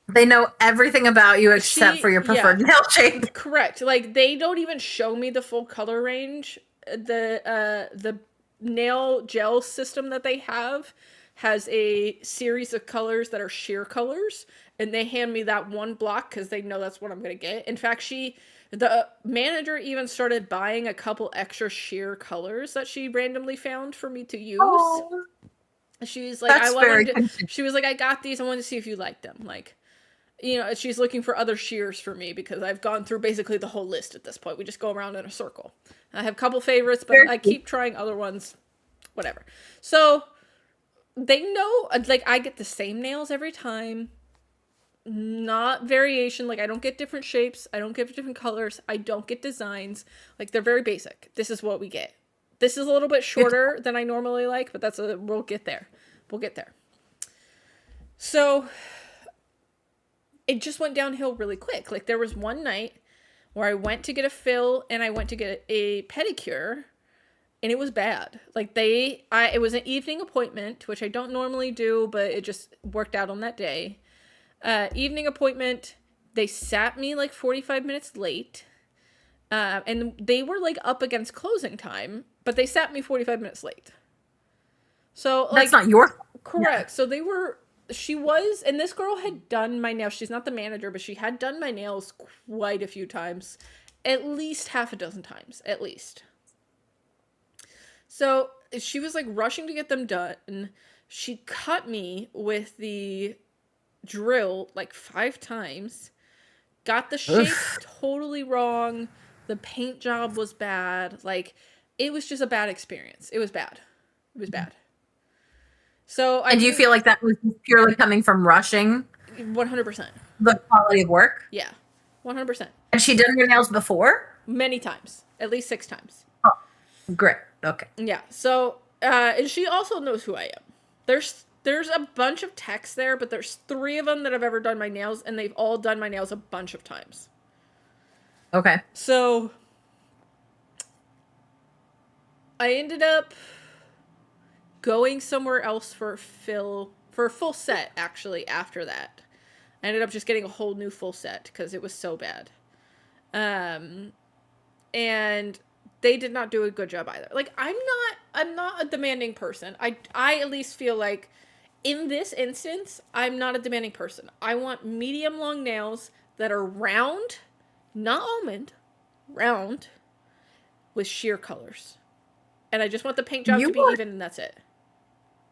they know everything about you except for your preferred nail shape. Correct. Like, they don't even show me the full color range. The nail gel system that they have has a series of colors that are sheer colors, and they hand me that one block because they know that's what I'm going to get. In fact, the manager even started buying a couple extra sheer colors that she randomly found for me to use. Oh, She's like, she was like, I got these. I wanted to see if you liked them. Like, you know, she's looking for other shears for me because I've gone through basically the whole list at this point. We just go around in a circle. I have a couple favorites, but I keep trying other ones. Whatever. So they know, like, I get the same nails every time. Not variation. Like, I don't get different shapes. I don't get different colors. I don't get designs. Like, they're very basic. This is what we get. This is a little bit shorter than I normally like, but we'll get there. We'll get there. So it just went downhill really quick. Like, there was one night where I went to get a fill and I went to get a pedicure, and it was bad. Like, it was an evening appointment, which I don't normally do, but it just worked out on that day. Evening appointment, they sat me like 45 minutes late. And they were like up against closing time, but they sat me 45 minutes late. So, like, that's not your fault. Correct. Yeah. So and this girl had done my nails. She's not the manager, but she had done my nails quite a few times. At least half a dozen times. At least. So she was like rushing to get them done. She cut me with the drill like 5 times. Got the shape totally wrong. The paint job was bad. Like, it was just a bad experience. It was bad. It was bad. So And do you feel like that was purely coming from rushing 100%. the quality of work? Yeah. 100%. Had she done your nails before? Many times. At least 6 times. Oh, great. Okay. Yeah. So, and she also knows who I am. There's a bunch of techs there, but there's 3 of them that have ever done my nails, and they've all done my nails a bunch of times. Okay. So I ended up going somewhere else for a full set, actually, after that. I ended up just getting a whole new full set because it was so bad. And they did not do a good job either. Like, I'm not a demanding person. I at least feel like in this instance, I'm not a demanding person. I want medium long nails that are round, not almond, round, with sheer colors. And I just want the paint job to be even, and that's it.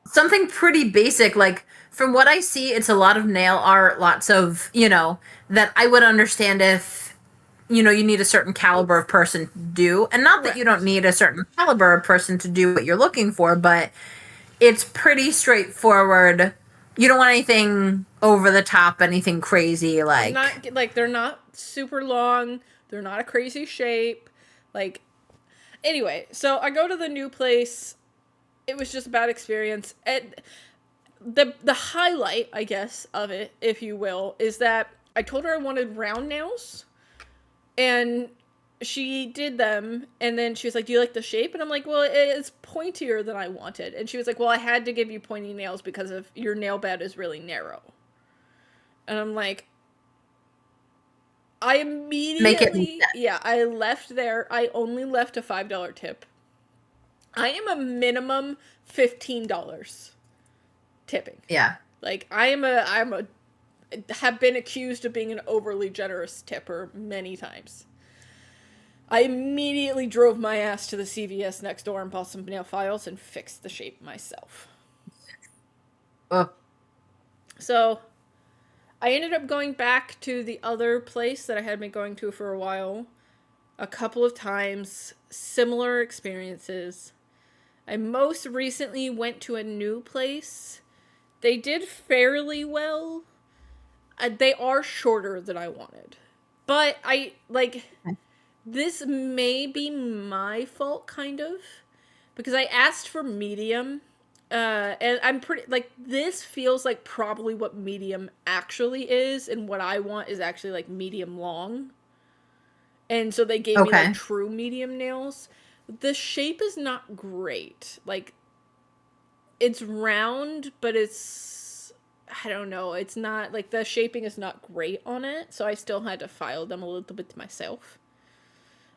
Something pretty basic, like, from what I see, it's a lot of nail art, lots of, that I would understand if, you need a certain caliber of person to do. And not that you don't need a certain caliber of person to do what you're looking for, but it's pretty straightforward. You don't want anything over the top, anything crazy, like... They're not super long. They're not a crazy shape. Like, anyway, so I go to the new place. It was just a bad experience. And the highlight, I guess, of it, if you will, is that I told her I wanted round nails. And she did them, and then she was like, do you like the shape? And I'm like, well, it's pointier than I wanted. And she was like, well, I had to give you pointy nails because of your nail bed is really narrow. And I'm like, I immediately, I left there. I only left a $5 tip. I am a minimum $15 tipping. Yeah. Like, have been accused of being an overly generous tipper many times. I immediately drove my ass to the CVS next door and bought some nail files and fixed the shape myself. Oh. So I ended up going back to the other place that I had been going to for a while a couple of times, similar experiences. I most recently went to a new place. They did fairly well. They are shorter than I wanted. But this may be my fault, kind of. Because I asked for medium. And I'm pretty, this feels like probably what medium actually is. And what I want is actually, medium long. And so they gave me, true medium nails. The shape is not great. It's round, but it's, I don't know, it's not, the shaping is not great on it, so I still had to file them a little bit myself.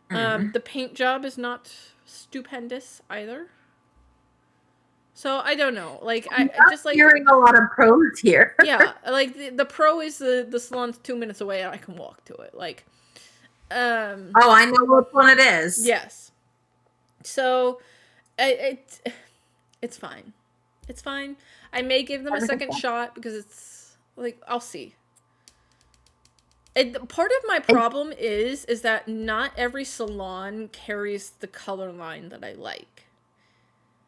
The paint job is not stupendous either. So, I don't know, I just, hearing a lot of pros here. yeah, the pro is the salon's 2 minutes away and I can walk to it, oh, I know which one it is. Yes. So, it's fine. It's fine. I may give them a second shot because it's, I'll see. Part of my problem is that not every salon carries the color line that I like.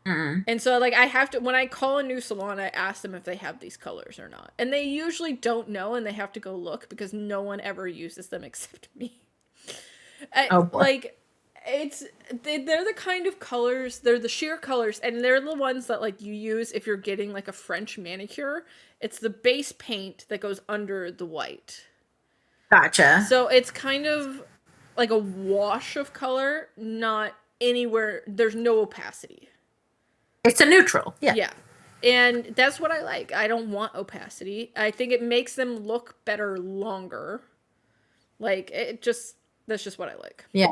And so, I have to, when I call a new salon, I ask them if they have these colors or not. And they usually don't know, and they have to go look because no one ever uses them except me. Oh, boy. They're the kind of colors, they're the sheer colors, and they're the ones that, you use if you're getting, a French manicure. It's the base paint that goes under the white. Gotcha. So it's kind of like a wash of color, not anywhere, there's no opacity. It's a neutral. Yeah. Yeah. And that's what I like. I don't want opacity. I think it makes them look better longer. That's just what I like. Yeah.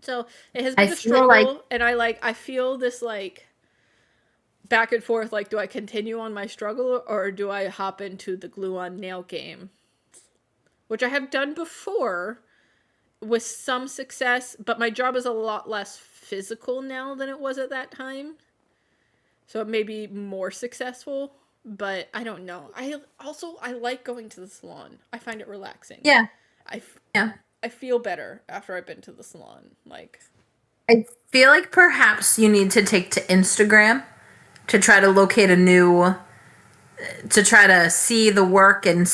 So it has been a struggle, and I feel this back and forth. Do I continue on my struggle or do I hop into the glue-on nail game, which I have done before with some success, but my job is a lot less physical now than it was at that time. So it may be more successful, but I don't know. I like going to the salon. I find it relaxing. Yeah. I feel better after I've been to the salon. I feel like perhaps you need to take to Instagram to try to locate to try to see the work and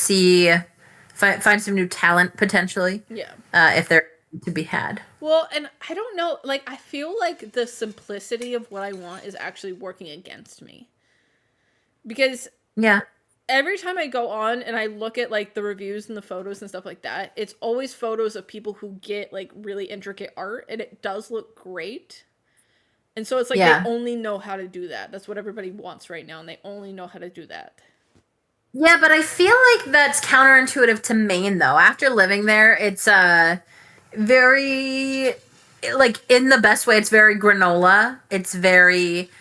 find some new talent potentially. Yeah. If they're to be had. Well, and I don't know, I feel like the simplicity of what I want is actually working against me. Because yeah, every time I go on and I look at the reviews and the photos and stuff like that, it's always photos of people who get really intricate art, and it does look great. And so it's they only know how to do that. That's what everybody wants right now, and they only know how to do that. Yeah, but I feel like that's counterintuitive to Maine, though. After living there, it's very, in the best way, it's very granola. It's very,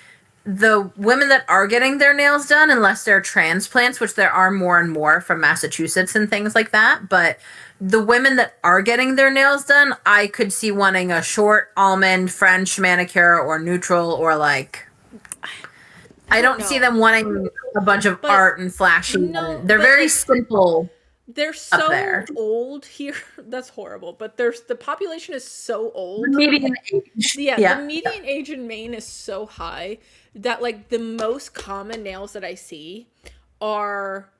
the women that are getting their nails done, unless they're transplants, which there are more and more from Massachusetts and things like that, but the women that are getting their nails done, I could see wanting a short almond French manicure or neutral or I don't see them wanting a bunch of art and flashy. No, they're very simple. They're so old here. That's horrible. But the population is so old. The median age. Yeah, the median age in Maine is so high that the most common nails that I see are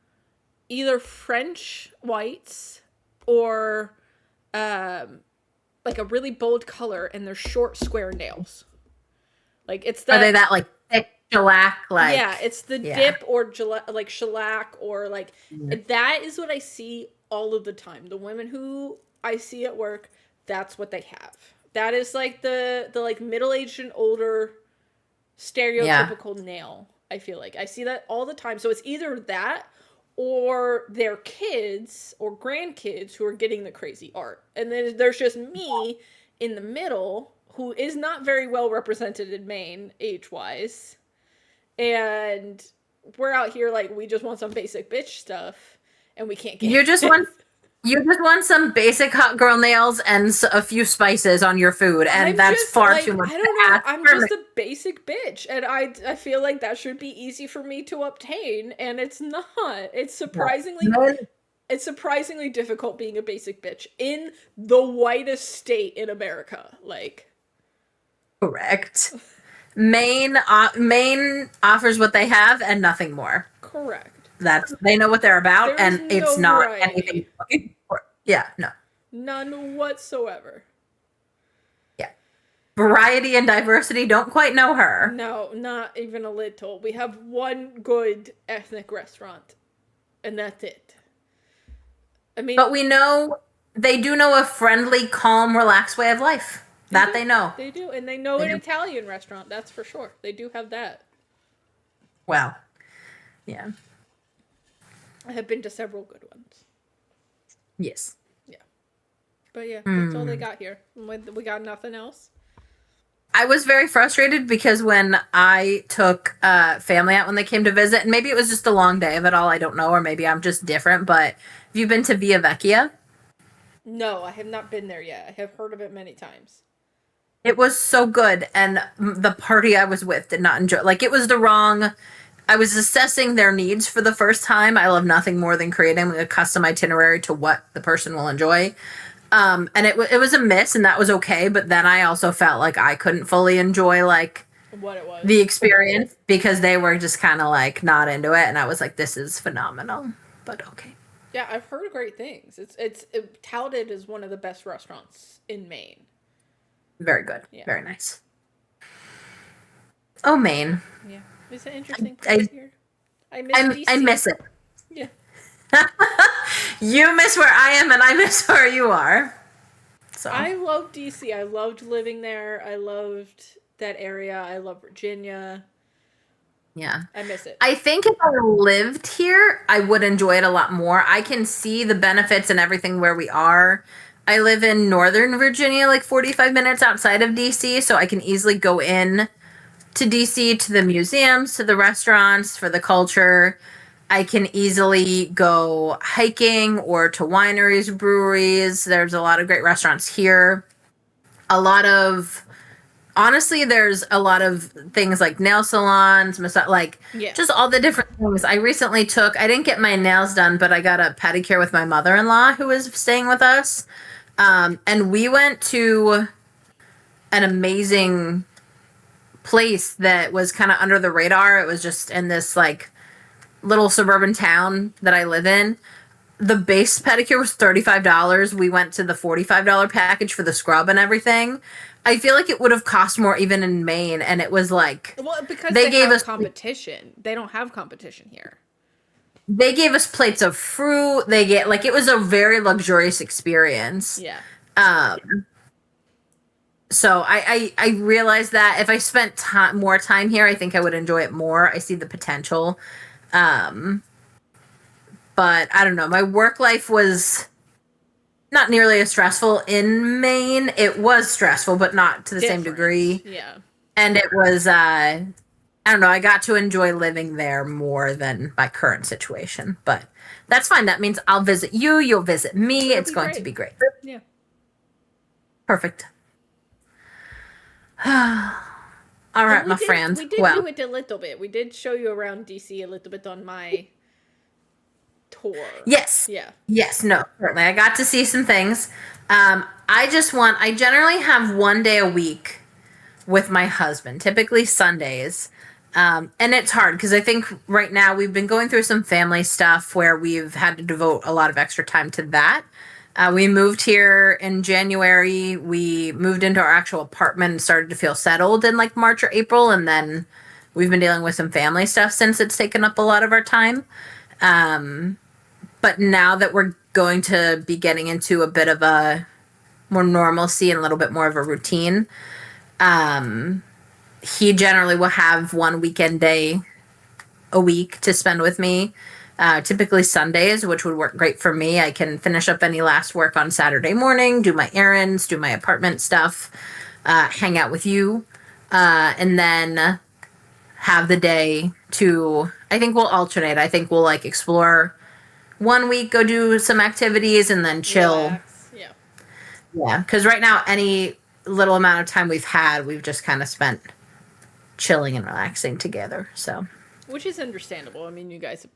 either French whites or a really bold color, and they're short square nails. It's that. Are they that thick shellac? Yeah, it's the dip or shellac or that is what I see all of the time. The women who I see at work, that's what they have. That is the middle-aged and older stereotypical nail. I feel I see that all the time. So it's either that or their kids or grandkids who are getting the crazy art. And then there's just me in the middle who is not very well represented in Maine age-wise. And we're out here we just want some basic bitch stuff and we can't get You just want You just want some basic hot girl nails and a few spices on your food, and I'm that's just far like, too much I to don't know. ask I'm for just me. a basic bitch, and I feel like that should be easy for me to obtain, and it's not. Men, It's surprisingly difficult being a basic bitch in the whitest state in America. Like, correct. Maine offers what they have and nothing more. correct. That's they know what they're about, There is and it's no not anything. variety, you're looking for. Yeah, no, none whatsoever. yeah. Variety and diversity don't quite know her, No, not even a little. We have one good ethnic restaurant, and that's it. I mean, but we know they do know a friendly, calm, relaxed way of life. That they know. They do, and they know They an do. Italian restaurant. That's for sure. They do have that. Well, yeah, I have been to several good ones. yes. Yeah, but yeah, that's all they got here. We got nothing else. I was very frustrated because when I took family out when they came to visit, and maybe it was just a long day of it all, I don't know, or maybe I'm just different, but have you been to Via Vecchia? No, I have not been there yet. I have heard of it many times. It was so good, and the party I was with did not enjoy. Like it was the wrong. I was assessing their needs for the first time. I love nothing more than creating a custom itinerary to what the person will enjoy. And it was a miss, and that was okay. But then I also felt like I couldn't fully enjoy like What it was. the experience because they were just kind of like not into it, and I was like, "This is phenomenal," but okay, Yeah, I've heard great things. It's touted as one of the best restaurants in Maine. very good, Yeah. very nice. Oh, Maine, Yeah, it's an interesting I place here. I miss DC. I miss it. Yeah. You miss where I am, and I miss where you are. So I love DC. I loved living there. I loved that area. I love Virginia. yeah. I miss it. I think if I lived here, I would enjoy it a lot more. I can see the benefits and everything where we are. I live in Northern Virginia, like 45 minutes outside of DC, so I can easily go in to DC to the museums, to the restaurants, for the culture. I can easily go hiking or to wineries, breweries. There's a lot of great restaurants here. A lot of honestly, there's a lot of things like nail salons, like Yeah. just all the different things. I recently I didn't get my nails done, but I got a pedicure with my mother-in-law who was staying with us. And we went to an amazing place that was kind of under the radar. It was just in this like little suburban town that I live in. The base pedicure was $35. We went to the $45 package for the scrub and everything. I feel like it would have cost more even in Maine, and it was like Well, because they they gave have us competition. They don't have competition here. they gave us plates of fruit. They get like it was a very luxurious experience. Yeah. So I realized that if I spent more time here, I think I would enjoy it more. I see the potential. But I don't know. My work life was not nearly as stressful in Maine. It was stressful, but not to the same Different. degree. Yeah. And it was I don't know, I got to enjoy living there more than my current situation. But that's fine. That means I'll visit you, you'll visit me. It's be going great. to be great. Yeah. Perfect. All right, my friends. We did Well, do it a little bit. We did show you around DC a little bit on my tour. yes. Yeah. Yes, no, certainly. I got to see some things. I generally have one day a week with my husband, typically Sundays. And it's hard because I think right now we've been going through some family stuff where we've had to devote a lot of extra time to that. We moved here in January. We moved into our actual apartment and started to feel settled in like March or April. And then we've been dealing with some family stuff since it's taken up a lot of our time. But now that we're going to be getting into a bit of a more normalcy and a little bit more of a routine, he generally will have one weekend day a week to spend with me. Typically Sundays, which would work great for me. I can finish up any last work on Saturday morning, do my errands, do my apartment stuff, hang out with you, and then have the day to, I think we'll alternate. I think we'll like explore 1 week, go do some activities, and then chill. Relax. Yeah. Yeah, because right now, any little amount of time we've had, we've just kind of spent chilling and relaxing together. So, Which is understandable. I mean, you guys have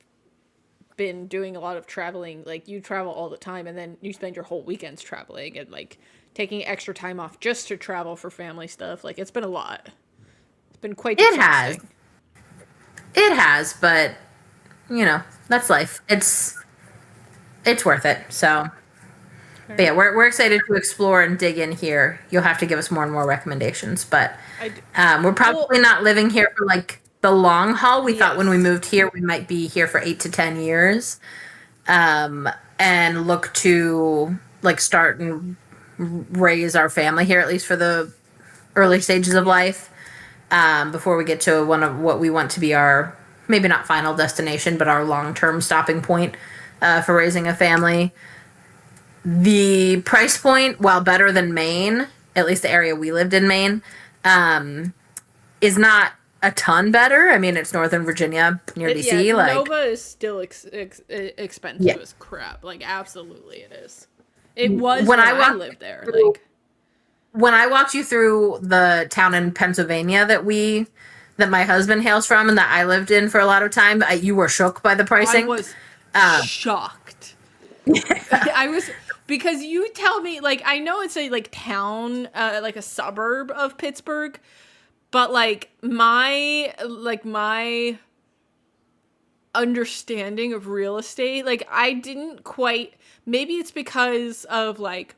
been doing a lot of traveling. Like, you travel all the time, and then you spend your whole weekends traveling and, like, taking extra time off just to travel for family stuff. Like, it's been a lot. It's been quite exhausting. It has, but you know, that's life. It's worth it. So, but yeah, we're excited to explore and dig in here. You'll have to give us more and more recommendations, but we're probably not living here for like the long haul. We thought when we moved here, we might be here for 8 to 10 years, and look to like start and raise our family here, at least for the early stages of life, before we get to one of what we want to be our, maybe not final destination, but our long-term stopping point for raising a family. The price point, while better than Maine, at least the area we lived in, Maine, is not a ton better. I mean, it's Northern Virginia near DC. Yeah, like Nova is still expensive as crap. Like, absolutely it is. It was when I lived there. Like, when I walked you through the town in Pennsylvania that my husband hails from and that I lived in for a lot of time, you were shook by the pricing. I was shocked. I was, because you tell me, like, I know it's a like town, like a suburb of Pittsburgh, but like my understanding of real estate, like, I didn't quite, maybe it's because of like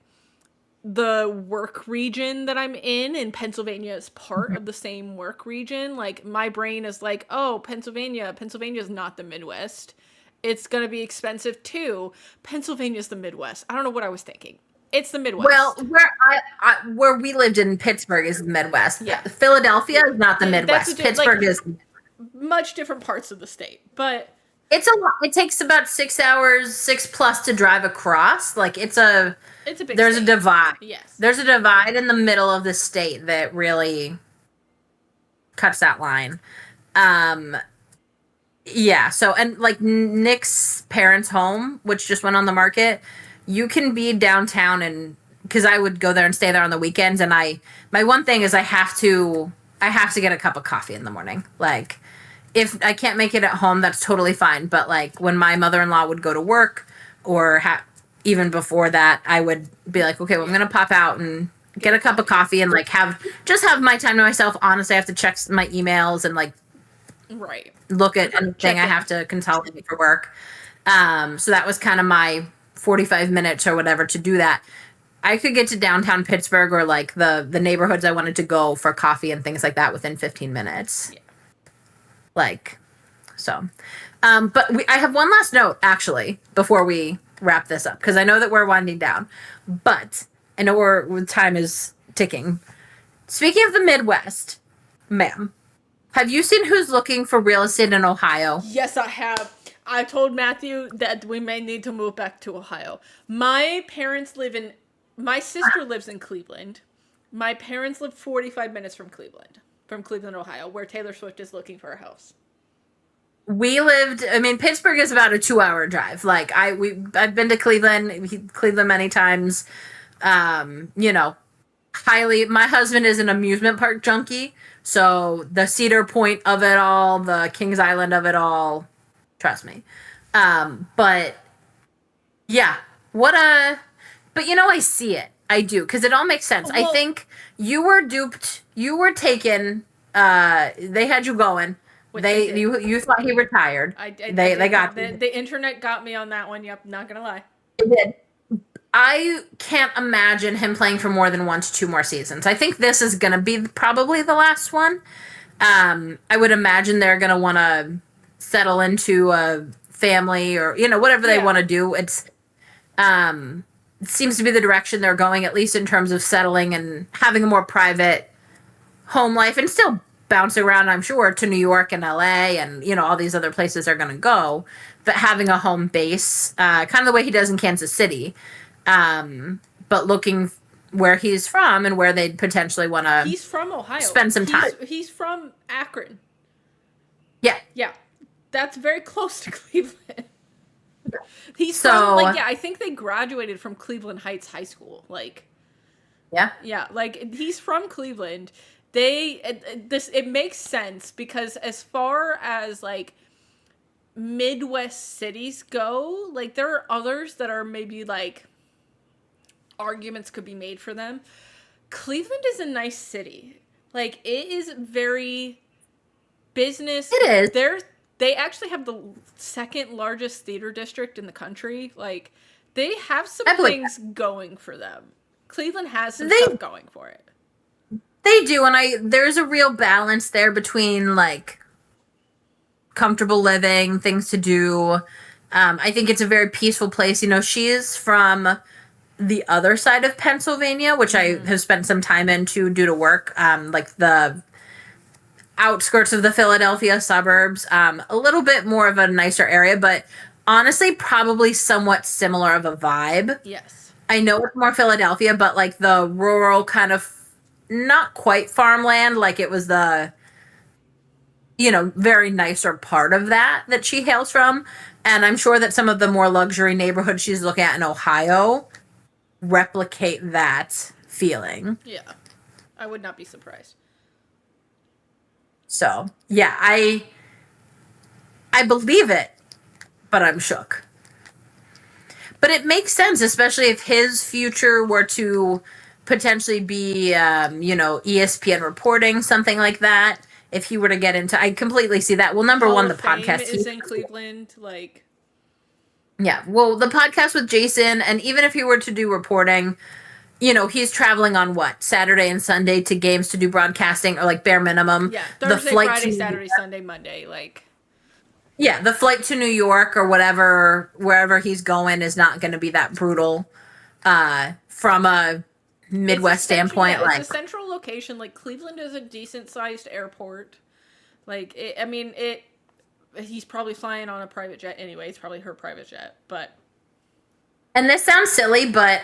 the work region that I'm in, and Pennsylvania is part of the same work region. Like, my brain is like, oh, Pennsylvania is not the Midwest. It's going to be expensive too. Pennsylvania's the Midwest. I don't know what I was thinking. It's the Midwest. Well, where we lived in Pittsburgh is the Midwest. Yeah. Philadelphia is not the Midwest. Pittsburgh is much different parts of the state, but it's a lot. It takes about 6 hours, 6+ to drive across. Like, it's a big there's state. A divide. Yes. There's a divide in the middle of the state that really cuts that line. Yeah. So, and like Nick's parents' home, which just went on the market, you can be downtown, and because I would go there and stay there on the weekends, and my one thing is I have to get a cup of coffee in the morning. Like, if I can't make it at home, that's totally fine. But like when my mother-in-law would go to work, or even before that, I would be like, okay, well, I'm gonna pop out and get a cup of coffee and like have my time to myself. Honestly, I have to check my emails and like look at anything I have to consolidate for work. So that was kind of my 45 minutes or whatever to do that. I could get to downtown Pittsburgh or like the neighborhoods I wanted to go for coffee and things like that within 15 minutes. Yeah. Like, so. But I have one last note, actually, before we wrap this up, because I know that we're winding down, but I know time is ticking. Speaking of the Midwest, ma'am, have you seen Who's Looking for Real Estate in Ohio? Yes, I have. I told Matthew that we may need to move back to Ohio. My sister lives in Cleveland. My parents live 45 minutes from Cleveland, Ohio, where Taylor Swift is looking for a house. Pittsburgh is about a 2-hour drive. Like, I've been to Cleveland many times. My husband is an amusement park junkie. So the Cedar Point of it all, the Kings Island of it all, trust me. But yeah, but I see it. I do, because it all makes sense. Well, I think you were duped. You were taken. They had you going. You thought he retired. They got the internet got me on that one. Yep, not gonna lie. It did. I can't imagine him playing for more than 1 to 2 more seasons. I think this is gonna be probably the last one. I would imagine they're gonna want to settle into a family or whatever they want to do. It's it seems to be the direction they're going, at least in terms of settling and having a more private home life, and still bouncing around, I'm sure, to New York and LA and all these other places they're going to go, but having a home base, kind of the way he does in Kansas City, but looking where he's from and where they'd potentially want to. He's from Ohio. Spend some time. He's from Akron. Yeah. Yeah. That's very close to Cleveland. He's So- from, like, yeah, I think they graduated from Cleveland Heights High School. Like, Yeah. yeah, like, he's from Cleveland. It makes sense because as far as, like, Midwest cities go, like, there are others that are maybe, like, arguments could be made for them. Cleveland is a nice city. Like, it is very business. It is. They actually have the second largest theater district in the country. Like, they have some I believe things going for them. Cleveland has some They- stuff going for it. They do, and there's a real balance there between like comfortable living, things to do. I think it's a very peaceful place. You know, she is from the other side of Pennsylvania, which I have spent some time into due to work, like the outskirts of the Philadelphia suburbs, a little bit more of a nicer area, but honestly, probably somewhat similar of a vibe. Yes. I know it's more Philadelphia, but like the rural kind of not quite farmland, like it was the, you know, very nicer part of that she hails from. And I'm sure that some of the more luxury neighborhoods she's looking at in Ohio replicate that feeling. Yeah. I would not be surprised. So, yeah, I believe it, but I'm shook. But it makes sense, especially if his future were to potentially be, you know, ESPN reporting, something like that. If he were to get into, I completely see that. Well, number Hall one, the of Fame podcast is in Cleveland. Like, yeah, well, the podcast with Jason, and even if he were to do reporting, you know, he's traveling on what, Saturday and Sunday to games to do broadcasting, or like bare minimum. yeah, the Thursday, flight Friday, to, Saturday, Sunday, Monday. Like, yeah, the flight to New York or whatever, wherever he's going, is not going to be that brutal. From a Midwest standpoint, yeah, like it's a central location. Like, Cleveland is a decent sized airport. Like, he's probably flying on a private jet anyway. It's probably her private jet, but. And this sounds silly, but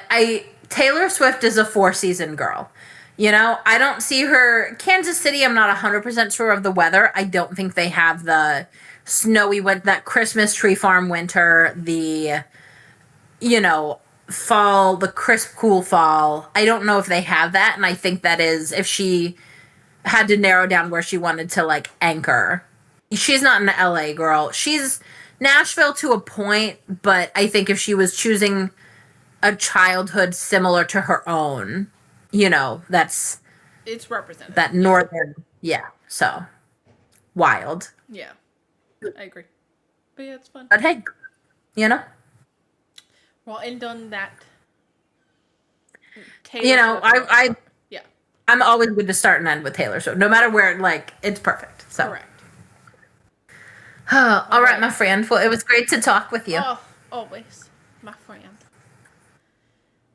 Taylor Swift is a 4-season girl. You know, I don't see her. Kansas City, I'm not 100% sure of the weather. I don't think they have the snowy that Christmas tree farm winter, the, you know, fall, the crisp, cool fall. I don't know if they have that. And I think that is, if she had to narrow down where she wanted to like anchor, she's not an LA girl. She's Nashville to a point, but I think if she was choosing a childhood similar to her own, you know, It's representative. that northern, yeah. So wild, Yeah, I agree. But yeah, it's fun. but hey, you know, Well, and on that. you know, Yeah, I'm always good to start and end with Taylor Swift, no matter where. Like, it's perfect. So, correct. all right, my friend. Well, it was great to talk with you. Oh, always, my friend.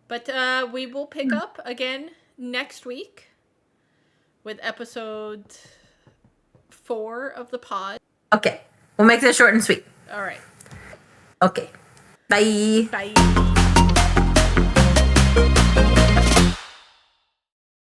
But we will pick up again next week with episode 4 of the pod. Okay, we'll make this short and sweet. All right. Okay, bye. Bye.